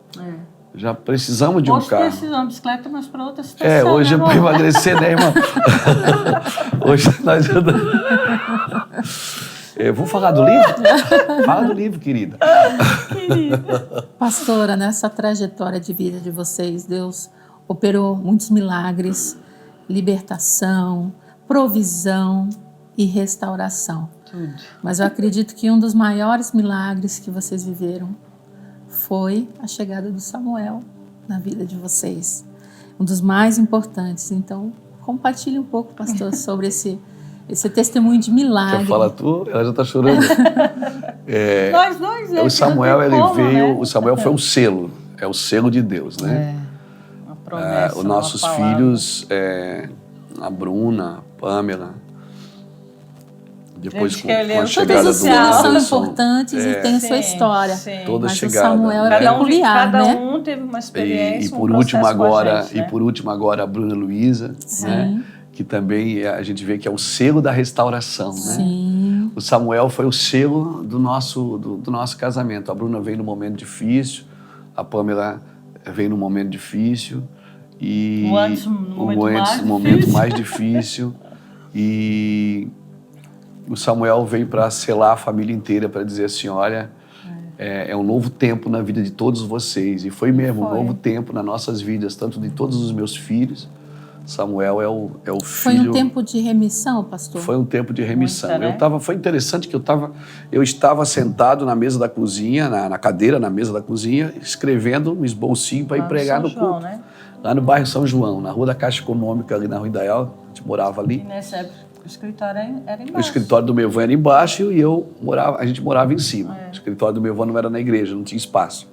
Já precisamos de um carro.
Hoje precisamos de uma bicicleta, mas para outra situação.
Hoje é para emagrecer, né, irmão? Hoje nós... Vamos falar do livro? Fala do livro, querida.
Pastora, nessa trajetória de vida de vocês, Deus operou muitos milagres, libertação, provisão e restauração.
Tudo.
Mas eu acredito que um dos maiores milagres que vocês viveram foi a chegada do Samuel na vida de vocês. Um dos mais importantes. Então, compartilhe um pouco, pastor, sobre esse testemunho de milagre.
Quer falar tu? Ela já está chorando.
Nós dois,
o Samuel, o Samuel foi um selo. É o selo de Deus, né?
Uma promessa,
os nossos filhos, a Bruna, a Pamela, depois com a chegada
todos os filhos são
Anderson,
importantes e têm sua história.
Toda
mas
chegada,
o Samuel é peculiar,
cada
né?
um teve uma experiência,
e por último agora a Bruna Luiza, né? Que também a gente vê que é o selo da restauração, né?
Sim.
O Samuel foi o selo do nosso casamento. A Bruna veio num momento difícil, a Pamela veio num momento difícil e
o Anderson no
momento mais difícil e o Samuel veio para selar a família inteira, para dizer assim, olha, é um novo tempo na vida de todos vocês. E foi mesmo um novo tempo nas nossas vidas, tanto de todos os meus filhos. Samuel é o filho...
Foi um tempo de remissão, pastor?
Foi um tempo de remissão.
Muita, né?
Foi interessante que eu estava sentado na mesa da cozinha, na cadeira, na mesa da cozinha, escrevendo um esbocinho para ir pregar no culto.
Né?
Lá no bairro São João, na Rua da Caixa Econômica, ali na Rua Indaial, a gente morava ali.
E nessa época o escritório era embaixo.
O escritório do meu avô era embaixo e a gente morava em cima. O escritório do meu avô não era na igreja, não tinha espaço.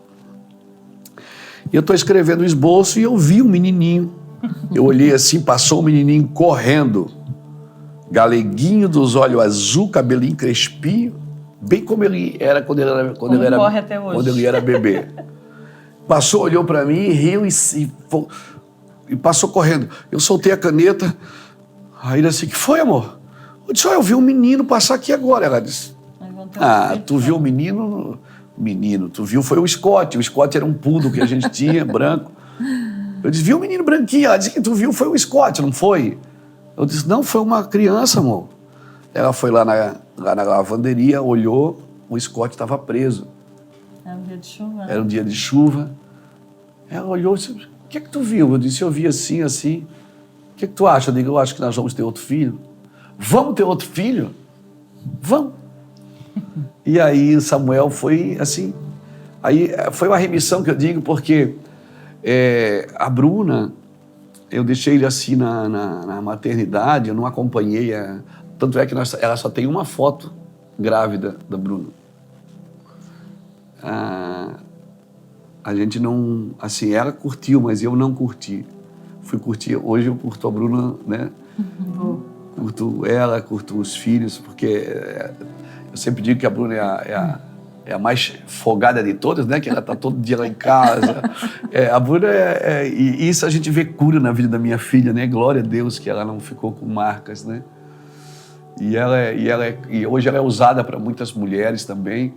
E eu estou escrevendo o esboço e eu vi um menininho. Eu olhei assim, passou um menininho correndo, galeguinho dos olhos azul, cabelinho crespinho, bem como ele era quando ele era bebê. Passou, olhou para mim, riu e passou correndo. Eu soltei a caneta, aí ele disse, que foi, amor? Eu disse, eu vi um menino passar aqui agora. Ela disse, tu viu o menino? menino. Tu viu, foi o Scott. O Scott era um poodle que a gente tinha, branco. Eu disse, viu o menino branquinho? Ela disse que tu viu, foi o Scott, não foi? Eu disse, não, foi uma criança, amor. Ela foi lá na lavanderia, olhou, o Scott estava preso.
Era um dia de chuva.
Era um dia de chuva. Ela olhou e disse, o que é que tu viu? Eu disse, eu vi assim, assim. O que é que tu acha? Eu digo, eu acho que nós vamos ter outro filho. Vamos ter outro filho? Vamos. E aí Samuel foi assim. Aí foi uma remissão que eu digo, porque a Bruna, eu deixei ele assim na maternidade, eu não acompanhei. Tanto é que ela só tem uma foto grávida da Bruna. A gente não... Assim, ela curtiu, mas eu não curti. Fui curtir... Hoje eu curto a Bruna, né? Curto ela, curto os filhos, porque eu sempre digo que a Bruna é a mais folgada de todas, né? Que ela está todo dia lá em casa. A Bruna e isso a gente vê cura na vida da minha filha, né? Glória a Deus que ela não ficou com marcas, né? E hoje ela é usada para muitas mulheres também.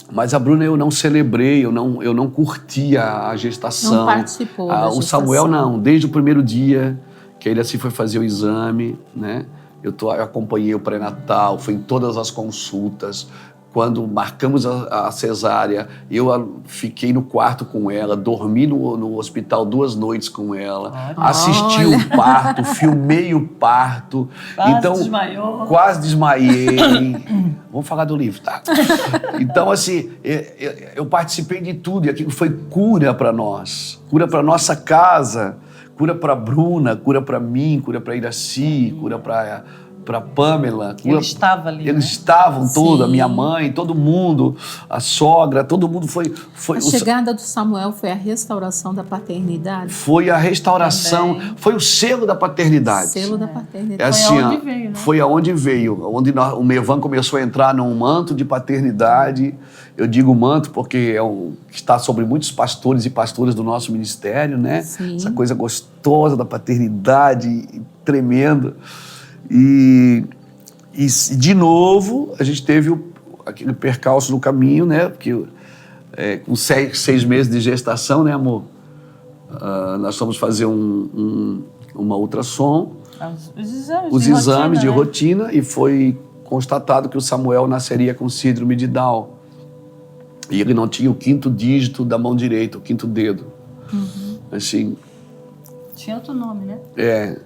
Mas a Bruna eu não celebrei, eu não curti a gestação.
Não participou da gestação.
O Samuel não, desde o primeiro dia que ele assim foi fazer o exame, né? Eu acompanhei o pré-natal, fui em todas as consultas. Quando marcamos a cesárea, eu fiquei no quarto com ela, dormi no hospital 2 noites com ela, assisti o parto, filmei o parto. Quase desmaiei. Vamos falar do livro, tá? Então, assim, eu participei de tudo e aquilo foi cura para nós, cura para nossa casa, cura para Bruna, cura para mim, cura para Iraci, cura para Pamela.
Ele estava ali,
Eles
né?
estavam todos, a minha mãe, todo mundo, a sogra, todo mundo foi...
A chegada do Samuel foi a restauração da paternidade?
Foi a restauração, também. Foi o selo da paternidade.
Selo da paternidade.
Assim,
foi aonde veio, né?
Foi aonde veio, onde o Mevan começou a entrar num manto de paternidade. Eu digo manto porque está sobre muitos pastores e pastoras do nosso ministério, né?
Sim.
Essa coisa gostosa da paternidade, tremenda. E de novo, a gente teve aquele percalço no caminho, né? Porque com 6 meses de gestação, né, amor? Nós fomos fazer uma ultrassom, os exames de rotina, e foi constatado que o Samuel nasceria com síndrome de Down. E ele não tinha o 5º dígito da mão direita, o 5º dedo.
Uhum.
Assim...
Tinha outro nome, né?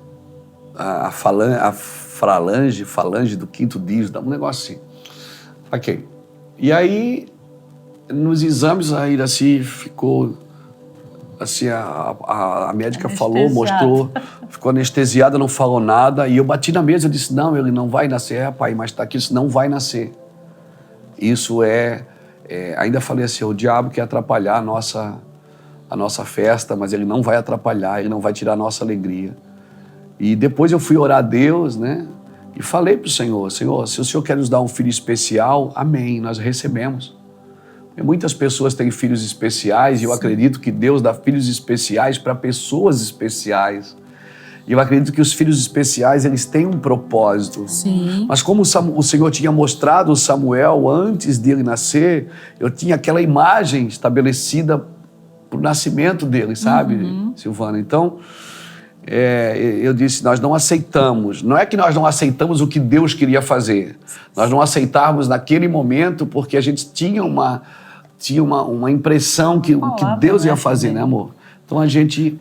A falange do 5º dígito, um negócio assim. Ok. E aí, nos exames, a Iraci ficou, assim, a médica falou, mostrou, ficou anestesiada, não falou nada, e eu bati na mesa e disse, não, ele não vai nascer, pai, mas está aqui, isso não vai nascer. Isso ainda falei assim, o diabo quer atrapalhar a nossa festa, mas ele não vai atrapalhar, ele não vai tirar a nossa alegria. E depois eu fui orar a Deus, né? E falei para o Senhor, Senhor, se o Senhor quer nos dar um filho especial, amém, nós recebemos. E muitas pessoas têm filhos especiais e eu acredito que Deus dá filhos especiais para pessoas especiais. E eu acredito que os filhos especiais, eles têm um propósito.
Sim.
Mas como o Senhor tinha mostrado o Samuel antes dele nascer, eu tinha aquela imagem estabelecida para o nascimento dele, sabe, Silvana? Então... eu disse, nós não aceitamos. Não é que nós não aceitamos o que Deus queria fazer. Nós não aceitávamos naquele momento porque a gente tinha uma impressão que Deus ia fazer, né, amor? Então a gente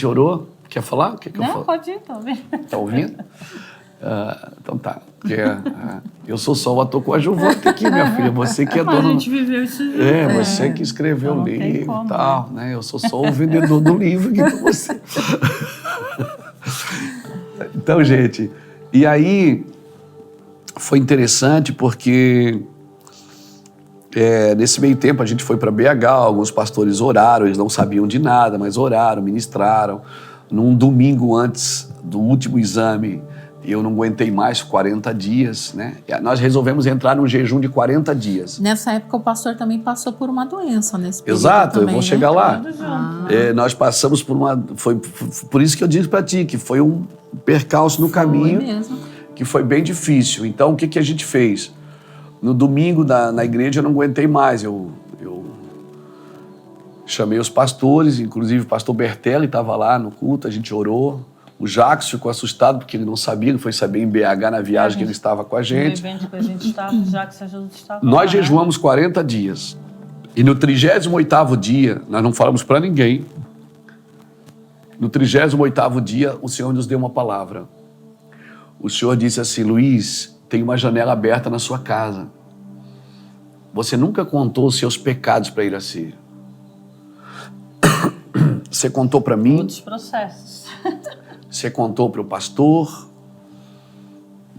orou. Quer falar? O que eu falo?
Pode ir, tô ouvindo.
Tá ouvindo? Então tá. Eu sou só o ator coadjuvante aqui, minha filha. Você que é dona...
A gente viveu isso junto.
Você que escreveu o livro e tal, né? Eu sou só o vendedor do livro aqui pra você. Então, gente, e aí foi interessante porque nesse meio tempo a gente foi para BH, alguns pastores oraram, eles não sabiam de nada, mas oraram, ministraram. Num domingo antes do último exame, eu não aguentei mais 40 dias, né? Nós resolvemos entrar num jejum de 40 dias.
Nessa época o pastor também passou por uma doença nesse período.
Exato,
também,
eu vou chegar lá. Nós passamos por foi por isso que eu disse para ti, que foi um percalço no caminho,
mesmo.
Que foi bem difícil. Então, o que a gente fez? No domingo, na igreja, eu não aguentei mais. Eu chamei os pastores, inclusive o pastor Bertelli estava lá no culto, a gente orou. O Jacques ficou assustado porque ele não sabia, ele foi saber em BH na viagem que ele estava com a gente.
No evento que a gente estava, o Jacques Jesus estava lá.
Nós jejuamos 40 dias. E no 38º dia, nós não falamos para ninguém, no 38º dia, o Senhor nos deu uma palavra. O Senhor disse assim: Luiz, tem uma janela aberta na sua casa. Você nunca contou os seus pecados para Iraci. Você contou para mim.
Outros processos.
Você contou para o pastor.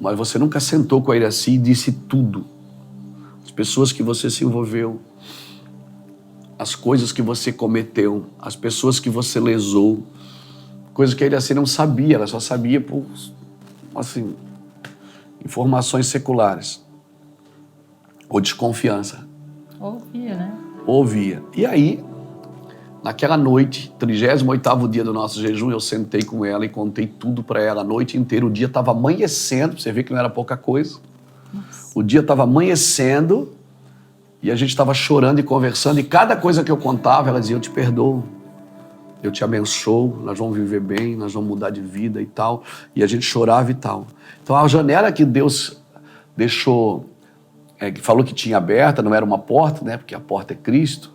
Mas você nunca sentou com a Iraci e disse tudo. As pessoas que você se envolveu. As coisas que você cometeu. As pessoas que você lesou. Coisas que a Iraci não sabia. Ela só sabia por, assim, informações seculares. Ou desconfiança.
Ouvia, né?
Ouvia. E aí, naquela noite, 38º dia do nosso jejum, eu sentei com ela e contei tudo para ela a noite inteira. O dia estava amanhecendo, você vê que não era pouca coisa. Nossa. O dia estava amanhecendo e a gente estava chorando e conversando. E cada coisa que eu contava, ela dizia: eu te perdoo, eu te abençoo, nós vamos viver bem, nós vamos mudar de vida e tal. E a gente chorava e tal. Então a janela que Deus deixou, que falou que tinha aberta, não era uma porta, né? Porque a porta é Cristo.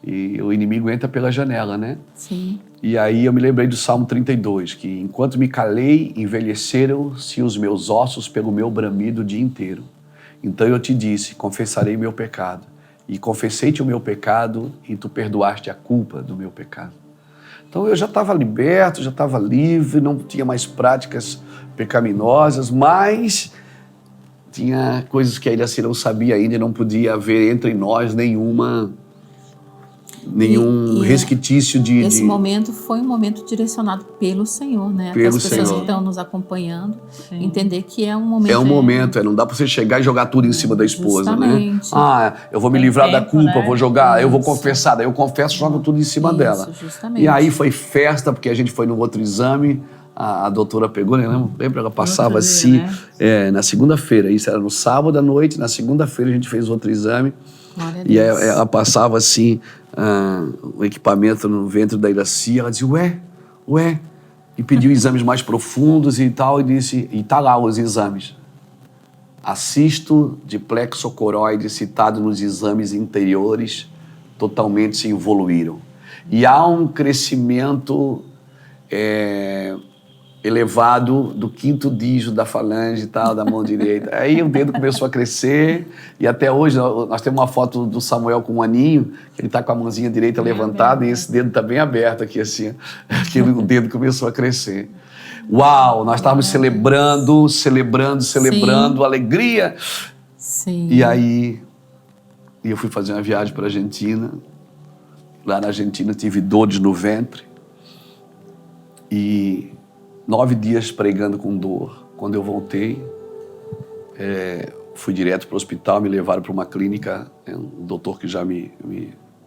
E o inimigo entra pela janela, né?
Sim.
E aí eu me lembrei do Salmo 32, que enquanto me calei, envelheceram-se os meus ossos pelo meu bramido o dia inteiro. Então eu te disse: confessarei meu pecado. E confessei-te o meu pecado e tu perdoaste a culpa do meu pecado. Então eu já estava liberto, já estava livre, não tinha mais práticas pecaminosas, mas tinha coisas que a Iraci não sabia ainda e não podia haver entre nós nenhum resquício de...
Esse momento foi um momento direcionado pelo Senhor, né?
Pelo
As pessoas
Senhor.
que estão nos acompanhando,
Sim.
entender que é um momento...
É um momento, não dá pra você chegar e jogar tudo em cima da esposa,
Justamente.
né? Eu vou me livrar da
tempo,
culpa,
né?
vou jogar, eu vou
Isso.
confessar, daí eu confesso e jogo tudo em cima
Isso,
dela.
justamente.
E aí foi festa, porque a gente foi no outro exame, a doutora pegou, né? Lembra? Ela passava
outro dia,
assim,
né?
na segunda-feira, isso era no sábado à noite, na segunda-feira a gente fez outro exame.
Glória a
E aí
Deus.
ela passava assim, o equipamento no ventre da Iraci, ela dizia: ué, e pediu exames mais profundos e tal, e disse, e tá lá os exames. A cisto de plexocoroide citado nos exames anteriores totalmente se evoluíram. E há um crescimento elevado do quinto dígito da falange e tal, da mão direita. Aí o dedo começou a crescer e até hoje nós temos uma foto do Samuel com um aninho, que ele está com a mãozinha direita levantada e esse dedo está bem aberto aqui assim, que o dedo começou a crescer. Uau, nós estávamos celebrando,
Sim.
alegria.
Sim.
E aí eu fui fazer uma viagem para a Argentina. Lá na Argentina tive dores no ventre e 9 dias pregando com dor. Quando eu voltei, fui direto para o hospital, me levaram para uma clínica, um doutor que já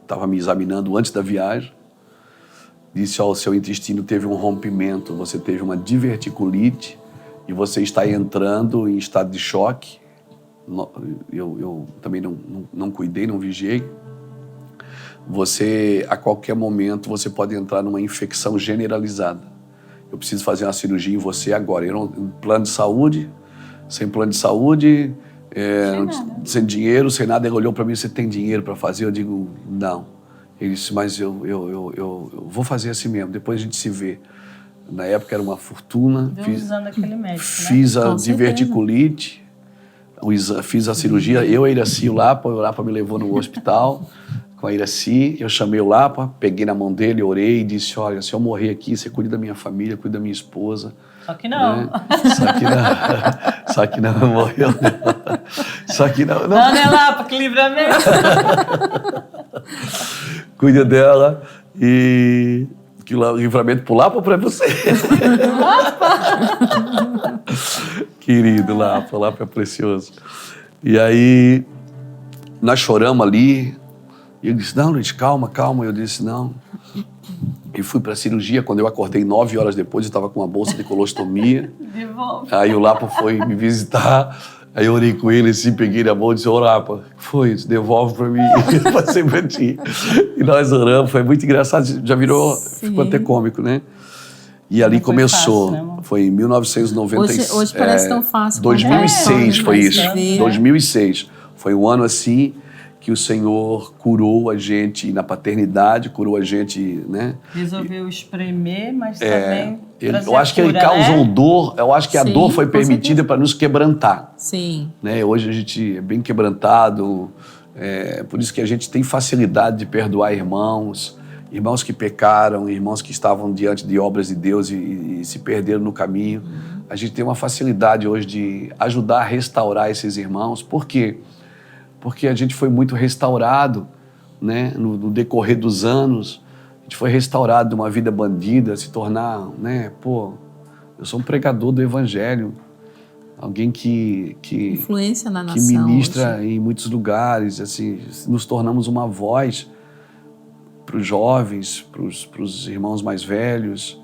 estava me examinando antes da viagem, disse: o seu intestino teve um rompimento, você teve uma diverticulite e você está entrando em estado de choque. Eu também não cuidei, não vigiei. Você, a qualquer momento, você pode entrar numa infecção generalizada. Eu preciso fazer uma cirurgia em você agora. Eu não, plano de saúde, sem plano de saúde, sem dinheiro, sem nada. Ele olhou para mim: você tem dinheiro para fazer? Eu digo: não. Ele disse: mas eu vou fazer assim mesmo, depois a gente se vê. Na época era uma fortuna.
Deus usando aquele médico,
Fiz a
Com
diverticulite, fiz a cirurgia. Eu, a Iraci, o Lapa me levou no hospital com a Iraci. Eu chamei o Lapa, peguei na mão dele, orei e disse: olha, se eu morrer aqui, você cuida da minha família, cuida da minha esposa.
Só que não.
Né? Só que não morreu. Só que não.
Não, né, Lapa? Que livramento.
Cuida dela e que livramento pro Lapa ou pra você? Querido Lapa, Lapa é precioso. E aí nós choramos ali. E ele disse: não, Luiz, calma. Eu disse: não. E fui para a cirurgia. Quando eu acordei 9 horas depois, eu estava com uma bolsa de colostomia.
Devolve.
Aí o Lapa foi me visitar. Aí eu orei com ele assim, peguei na mão e disse, Rapa, foi isso? Devolve pra mim, passei pra ti. E nós oramos, foi muito engraçado, já virou, ficou até cômico, né? E ali
Não foi
começou,
fácil, né, amor?
foi em 1996.
Hoje parece tão fácil.
2006
contar
foi
a
isso,
história, né?
2006. Foi um ano assim que o Senhor curou a gente na paternidade, curou a gente, né?
Resolveu espremer, mas também trazer
Eu acho que ele
a cura,
causou
né?
dor, eu acho que a
Sim,
dor foi
com
permitida
certeza.
para nos quebrantar.
Sim.
Né? Hoje a gente é bem quebrantado, por isso que a gente tem facilidade de perdoar irmãos que pecaram, irmãos que estavam diante de obras de Deus e se perderam no caminho. A gente tem uma facilidade hoje de ajudar a restaurar esses irmãos. Por quê? Porque a gente foi muito restaurado, né? No decorrer dos anos. A gente foi restaurado de uma vida bandida, se tornar, né? Pô, eu sou um pregador do Evangelho. Alguém que
Influência na
que
nação
ministra
hoje.
em muitos lugares, assim, nos tornamos uma voz para os jovens, para os irmãos mais velhos,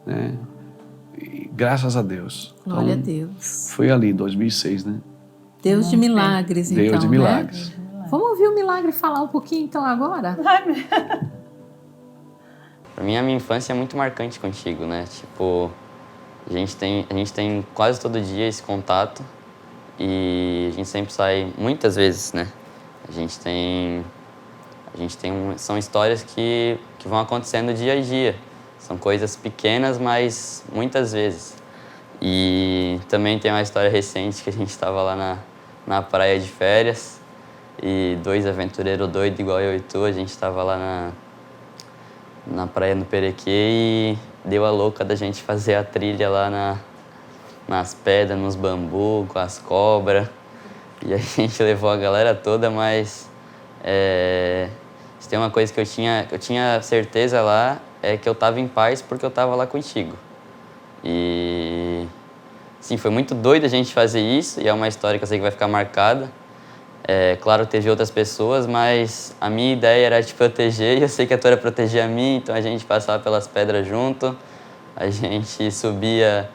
né? E graças a Deus.
Glória
Então,
a Deus.
foi ali, 2006, né?
Deus de milagres, então,
Deus de milagres.
né? Vamos ouvir o milagre falar um pouquinho, então, agora?
Pra mim, a minha infância é muito marcante contigo, né? Tipo, a gente tem quase todo dia esse contato e a gente sempre sai muitas vezes, né? São histórias que vão acontecendo dia a dia. São coisas pequenas, mas muitas vezes. E também tem uma história recente que a gente estava lá na praia de férias e dois aventureiros doidos igual eu e tu, a gente estava lá na praia no Perequê e deu a louca da gente fazer a trilha lá nas pedras, nos bambus, com as cobras. E a gente levou a galera toda, mas se tem uma coisa que eu tinha certeza lá, é que eu estava em paz porque eu estava lá contigo. E sim, foi muito doido a gente fazer isso e é uma história que eu sei que vai ficar marcada. Claro, teve outras pessoas, mas a minha ideia era te proteger e eu sei que a tua era proteger a mim, então a gente passava pelas pedras junto, a gente subia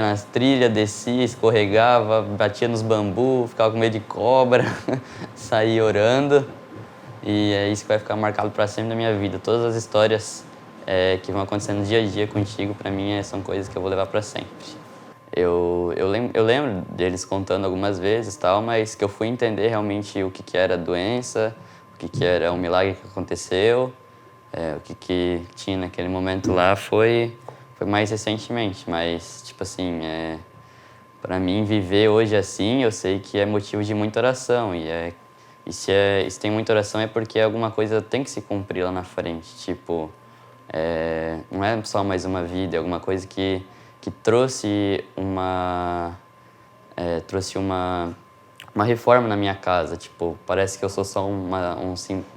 nas trilhas, descia, escorregava, batia nos bambus, ficava com medo de cobra, saía orando. E é isso que vai ficar marcado para sempre na minha vida. Todas as histórias que vão acontecendo dia a dia contigo, para mim, são coisas que eu vou levar para sempre. Eu lembro deles contando algumas vezes, tal, mas que eu fui entender realmente o que era a doença, o que era um milagre que aconteceu, o que tinha naquele momento lá foi mais recentemente. Mas, tipo assim, para mim, viver hoje assim, eu sei que é motivo de muita oração. E se tem muita oração é porque alguma coisa tem que se cumprir lá na frente. Tipo, não é só mais uma vida, é alguma coisa que trouxe uma reforma na minha casa. Tipo, parece que eu sou só uma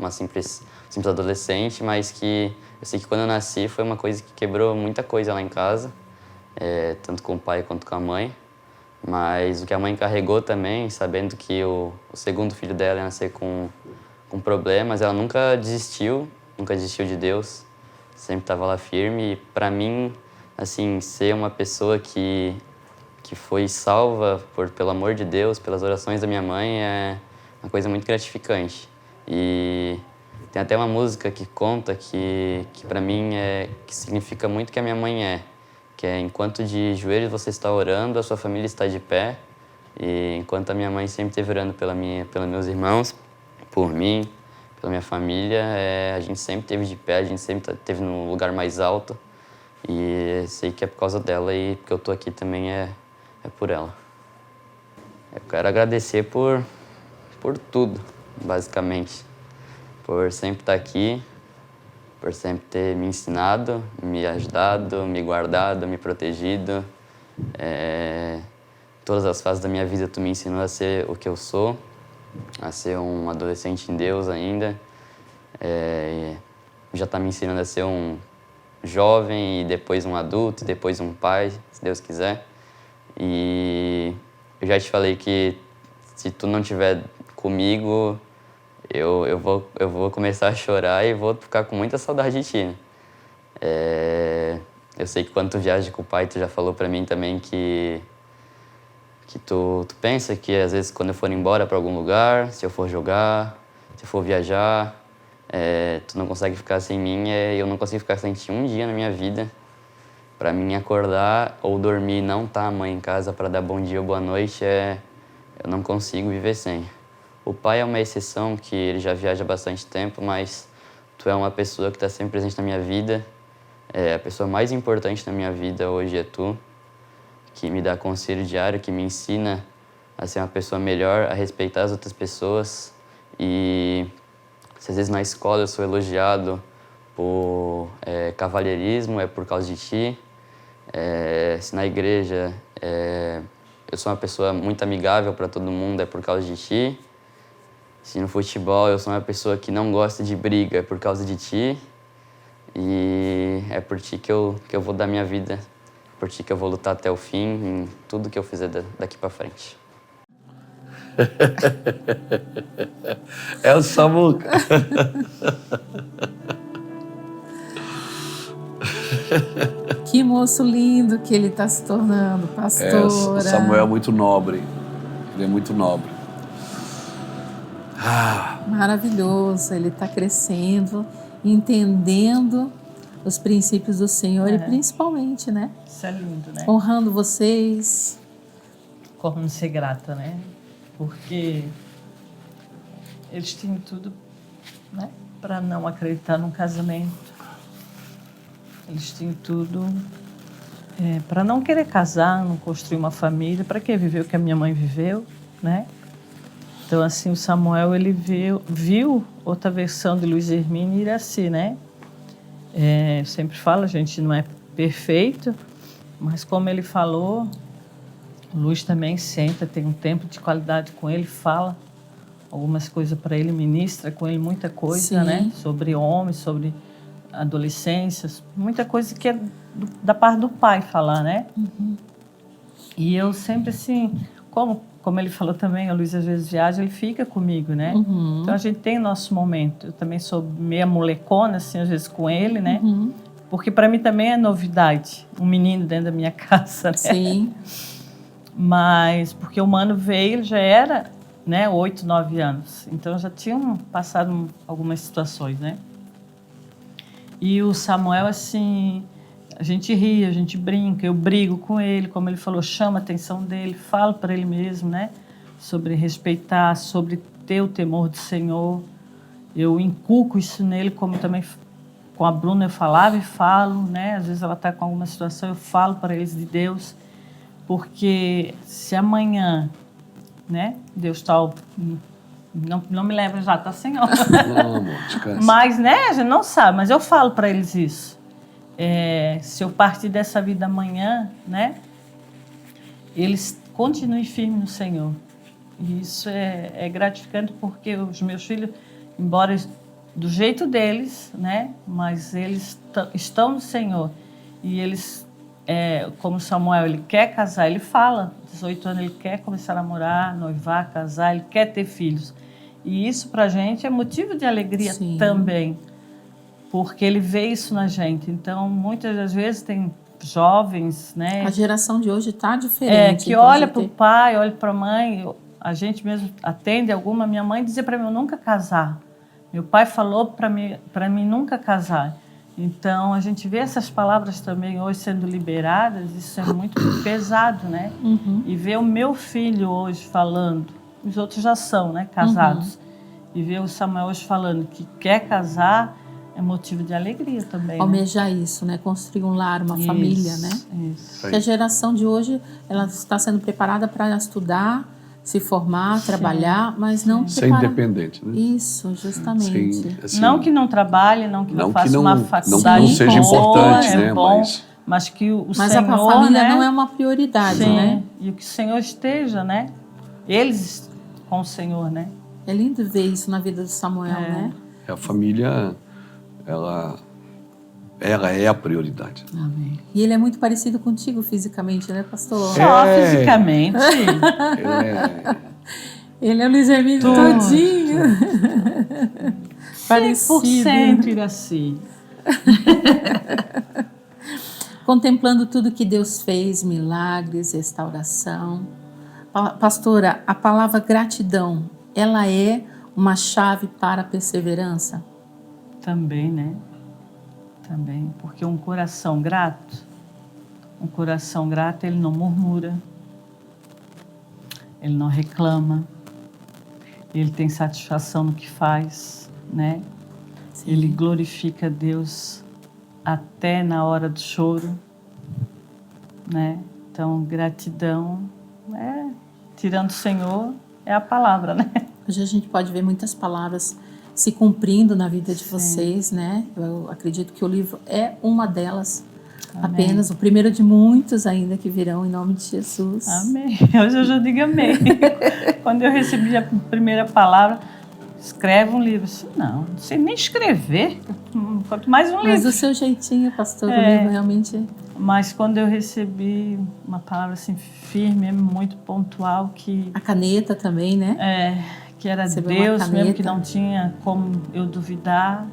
simples adolescente, mas que eu sei que quando eu nasci foi uma coisa que quebrou muita coisa lá em casa, tanto com o pai quanto com a mãe. Mas o que a mãe carregou também, sabendo que o segundo filho dela ia nascer com problemas, ela nunca desistiu de Deus, sempre estava lá firme. E para mim, assim, ser uma pessoa que foi salva pelo amor de Deus, pelas orações da minha mãe, é uma coisa muito gratificante. E tem até uma música que conta que para mim que significa muito o que a minha mãe é. Que é: enquanto de joelhos você está orando, a sua família está de pé. E enquanto a minha mãe sempre esteve orando pelos meus irmãos, por mim, pela minha família, a gente sempre esteve de pé, a gente sempre esteve no lugar mais alto. E sei que é por causa dela e porque eu estou aqui também é por ela. Eu quero agradecer por tudo, basicamente. Por sempre estar aqui, por sempre ter me ensinado, me ajudado, me guardado, me protegido. Todas as fases da minha vida tu me ensinou a ser o que eu sou, a ser um adolescente em Deus ainda. Já está me ensinando a ser um jovem e depois um adulto e depois um pai, se Deus quiser. E eu já te falei que se tu não estiver comigo, eu vou começar a chorar e vou ficar com muita saudade de ti, né? Eu sei que quando tu viaja com o pai, tu já falou pra mim também que que tu pensa que às vezes quando eu for embora para algum lugar, se eu for jogar, se eu for viajar, tu não consegue ficar sem mim, eu não consigo ficar sem ti um dia na minha vida. Para mim acordar ou dormir e não tá a mãe em casa para dar bom dia ou boa noite, eu não consigo viver sem. O pai é uma exceção, que ele já viaja há bastante tempo, mas tu é uma pessoa que está sempre presente na minha vida. A pessoa mais importante na minha vida hoje é tu, que me dá conselho diário, que me ensina a ser uma pessoa melhor, a respeitar as outras pessoas. E se às vezes na escola eu sou elogiado por cavalheirismo, é por causa de ti. Se na igreja eu sou uma pessoa muito amigável para todo mundo, é por causa de ti. Se no futebol eu sou uma pessoa que não gosta de briga, é por causa de ti. E é por ti que eu vou dar minha vida, por ti que eu vou lutar até o fim, em tudo que eu fizer daqui para frente.
É o Samuca.
Que moço lindo que ele está se tornando, pastora.
O Samuel é muito nobre. Ele é muito nobre.
Maravilhoso, ele está crescendo, entendendo os princípios do Senhor e principalmente, né?
Isso é lindo, né?
Honrando vocês.
Como ser grata, né? Porque eles têm tudo, né, para não acreditar num casamento. Eles têm tudo para não querer casar, não construir uma família. Para que viver o que a minha mãe viveu, né? Então, assim, o Samuel, ele viu outra versão de Luiz Hermínio e Iraci, né? Eu sempre falo, a gente não é perfeito, mas como ele falou, o Luiz também senta, tem um tempo de qualidade com ele, fala algumas coisas para ele, ministra com ele muita coisa, né? Sobre homens, sobre adolescências, muita coisa que é da parte do pai falar, né?
Uhum.
E eu sempre, assim, como ele falou também, a Luiz às vezes viaja, ele fica comigo, né?
Uhum.
Então a gente tem nosso momento. Eu também sou meia molecona, assim, às vezes com ele, né?
Uhum.
Porque para mim também é novidade, um menino dentro da minha casa, né?
Sim.
Mas porque o Mano veio, ele já era, né, 8, 9 anos. Então já tinham passado algumas situações, né? E o Samuel, assim, a gente ri, a gente brinca, eu brigo com ele, como ele falou, chama a atenção dele, falo para ele mesmo, né? Sobre respeitar, sobre ter o temor do Senhor. Eu inculco isso nele, como também com a Bruna eu falava e falo, né? Às vezes ela está com alguma situação, eu falo para eles de Deus. Porque se amanhã, né? Deus está... Não me lembra já, tá, Senhor?
Não, amor, descansa.
Mas, né, a gente não sabe, mas eu falo para eles isso. Se eu partir dessa vida amanhã, né, eles continuem firmes no Senhor. E isso é gratificante porque os meus filhos, embora do jeito deles, né, mas eles estão no Senhor. E eles, como Samuel, ele quer casar, ele fala, 18 anos, ele quer começar a namorar, noivar, casar, ele quer ter filhos. E isso pra gente é motivo de alegria também, porque ele vê isso na gente. Então, muitas das vezes tem jovens, né?
A geração de hoje tá diferente.
Que olha para o pai, olha para a mãe. A gente mesmo atende alguma. Minha mãe dizia para mim, eu nunca casar. Meu pai falou para mim nunca casar. Então, a gente vê essas palavras também hoje sendo liberadas, isso é muito pesado, né?
Uhum.
E ver o meu filho hoje falando, os outros já são, né, casados, e ver o Samuel hoje falando que quer casar é motivo de alegria também.
Almejar, né? Isso, né? Construir um lar, uma família, né?
Isso.
Porque a geração de hoje, ela está sendo preparada para estudar, se formar, trabalhar, mas não
ser independente, né?
Isso, justamente.
Sim, assim,
não que não trabalhe, não que não faça uma faculdade.
Não que não seja importante, né?
Bom, mas que o
mas
Senhor,
a família, né, não é uma prioridade,
sim,
né?
E que o Senhor esteja, né? Eles com o Senhor, né?
É lindo ver isso na vida do Samuel, né?
A família, ela é a prioridade.
Amém. E ele é muito parecido contigo fisicamente, né, pastor?
Só fisicamente.
Ele é o Luiz Hermínio todinho. Parecido.
100% Iraci.
Contemplando tudo que Deus fez, milagres, restauração, Pastora, a palavra gratidão, ela é uma chave para a perseverança?
Também, né? Também, porque um coração grato, ele não murmura, ele não reclama, ele tem satisfação no que faz, né?
Sim.
Ele glorifica Deus até na hora do choro, né? Então, gratidão, tirando o Senhor, é a palavra, né?
Hoje a gente pode ver muitas palavras se cumprindo na vida de
Sim.
vocês, né? Eu acredito que o livro é uma delas,
Amém.
apenas o primeiro de muitos ainda que virão, em nome de Jesus.
Amém. Hoje eu já digo amém. Quando eu recebi a primeira palavra, escreve um livro. Não sei nem escrever, quanto mais um livro.
Mas do seu jeitinho, pastor, o livro realmente...
Mas quando eu recebi uma palavra assim firme, muito pontual, que...
A caneta também, né?
Que era
Recebeu
Deus
uma
mesmo,
caneta.
que não tinha como eu duvidar.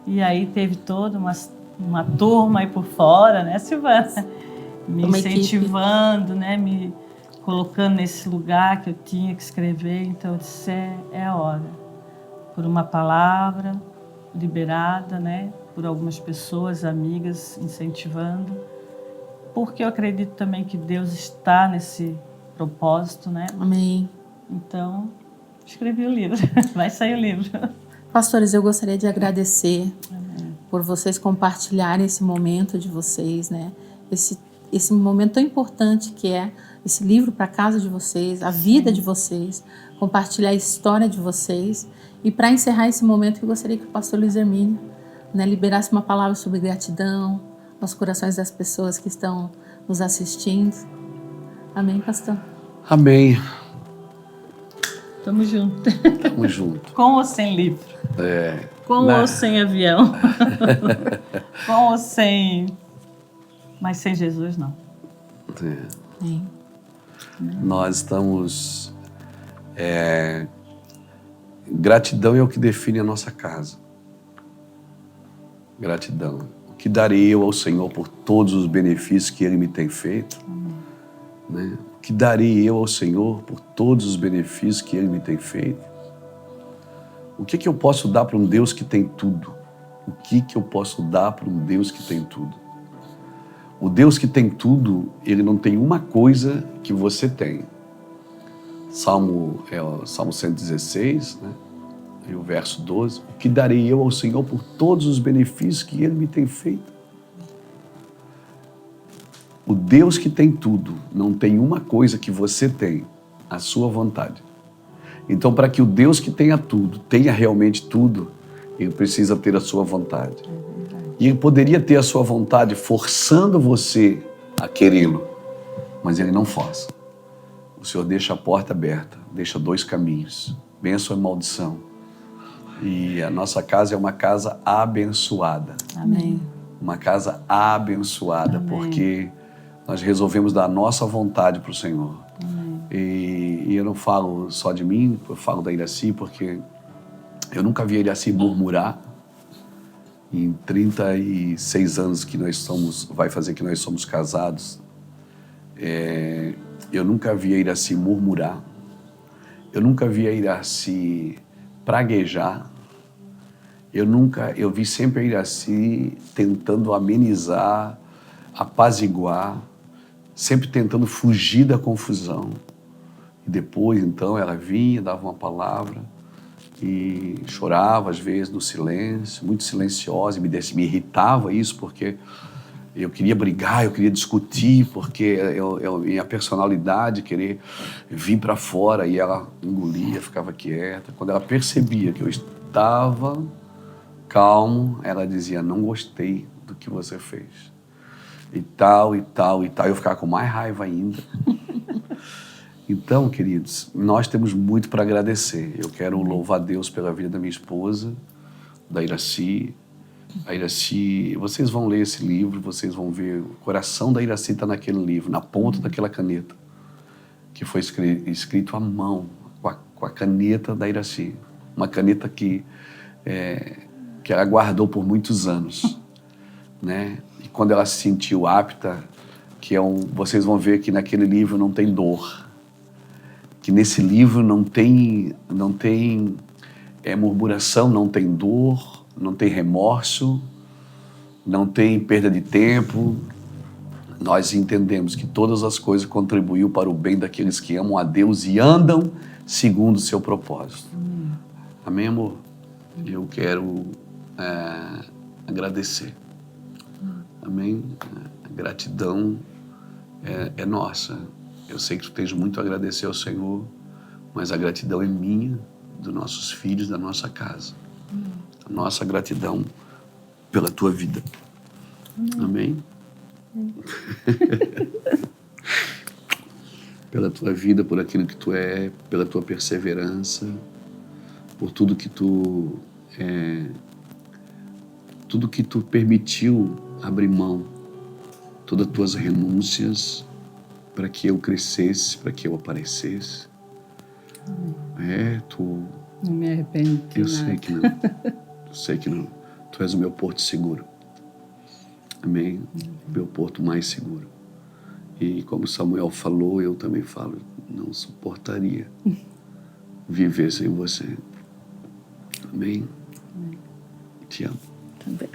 E aí teve toda uma turma aí por fora, né, Silvana? Me
Uma
incentivando, né, me colocando nesse lugar que eu tinha que escrever. Então eu disse, é a hora. Por uma palavra liberada, né, por algumas pessoas, amigas, incentivando. Porque eu acredito também que Deus está nesse propósito, né?
Amém.
Então, escrevi o livro. Vai sair o livro.
Pastores, eu gostaria de agradecer por vocês compartilharem esse momento de vocês, né? Esse momento tão importante que é esse livro para a casa de vocês, a vida de vocês, compartilhar a história de vocês. E para encerrar esse momento, eu gostaria que o pastor Luiz Hermínio, né, liberasse uma palavra sobre gratidão aos corações das pessoas que estão nos assistindo. Amém, pastor?
Amém.
Tamo junto.
Tamo junto.
Com ou sem livro? Com
Né?
ou sem avião? Com ou sem... Mas sem Jesus, não.
Amém.
Nós estamos... Gratidão é o que define a nossa casa. Gratidão. O que darei eu ao Senhor por todos os benefícios que Ele me tem feito? Né? O que darei eu ao Senhor por todos os benefícios que Ele me tem feito? O que eu posso dar para um Deus que tem tudo? O que eu posso dar para um Deus que tem tudo? O Deus que tem tudo, Ele não tem uma coisa que você tem. Salmo 116, né? E o verso 12. O que darei eu ao Senhor por todos os benefícios que Ele me tem feito? O Deus que tem tudo, não tem uma coisa que você tem, a sua vontade. Então, para que o Deus que tenha tudo, tenha realmente tudo, Ele precisa ter a sua vontade. E Ele poderia ter a sua vontade forçando você a querê-lo, mas Ele não força. O Senhor deixa a porta aberta, deixa dois caminhos, bênção e maldição. E a nossa casa é uma casa abençoada.
Amém.
Uma casa abençoada,
Amém.
porque nós resolvemos dar a nossa vontade para o Senhor. E eu não falo só de mim, eu falo da Iraci, porque eu nunca vi a Iraci murmurar. Em 36 anos que nós somos, vai fazer que nós somos casados, eu nunca vi a Iraci murmurar. Eu nunca vi a Iraci praguejar. Eu vi sempre a Iraci tentando amenizar, apaziguar, sempre tentando fugir da confusão. E depois, então, ela vinha, dava uma palavra e chorava, às vezes, no silêncio, muito silenciosa, e me irritava isso, porque eu queria brigar, eu queria discutir, porque minha personalidade, querer vir para fora, e ela engolia, ficava quieta. Quando ela percebia que eu estava calmo, ela dizia, não gostei do que você fez. E tal, e tal, e tal. Eu ficava com mais raiva ainda. Então, queridos, nós temos muito para agradecer. Eu quero louvar a Deus pela vida da minha esposa, da Iraci. A Iraci, vocês vão ler esse livro, vocês vão ver, o coração da Iraci está naquele livro, na ponta daquela caneta, que foi escrito à mão, com a caneta da Iraci. Uma caneta que ela guardou por muitos anos, né? E quando ela se sentiu apta, vocês vão ver que naquele livro não tem dor, que nesse livro não tem murmuração, não tem dor, não tem remorso, não tem perda de tempo. Nós entendemos que todas as coisas contribuíram para o bem daqueles que amam a Deus e andam segundo o seu propósito. Amém, amor? Eu quero agradecer. Amém? A gratidão é nossa. Eu sei que tu tens muito a agradecer ao Senhor, mas a gratidão é minha, dos nossos filhos, da nossa casa. A nossa gratidão pela tua vida. Amém? Pela tua vida, por aquilo que tu é, pela tua perseverança, por tudo que tu permitiu abrir mão, todas as tuas renúncias para que eu crescesse, para que eu aparecesse.
Não me arrependo de
Eu
nada.
sei que não. Eu sei que não. Tu és o meu porto seguro. Amém? Meu porto mais seguro. E como Samuel falou, eu também falo, não suportaria viver sem você. Amém? Te amo.
Também.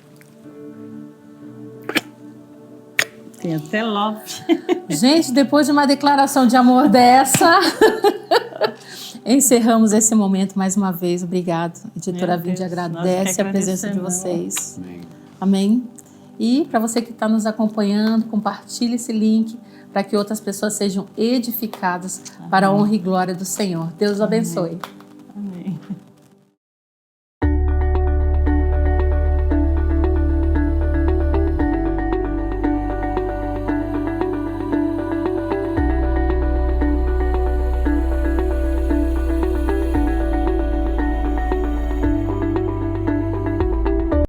Tem até love.
Gente, depois de uma declaração de amor dessa, encerramos esse momento mais uma vez. Obrigado. Editora
Meu
Vinde
Deus,
agradece
nós que
a presença de
agradecemos.
vocês.
Amém.
Amém? E para você que está nos acompanhando, compartilhe esse link para que outras pessoas sejam edificadas para a honra e glória do Senhor. Deus abençoe.
Amém.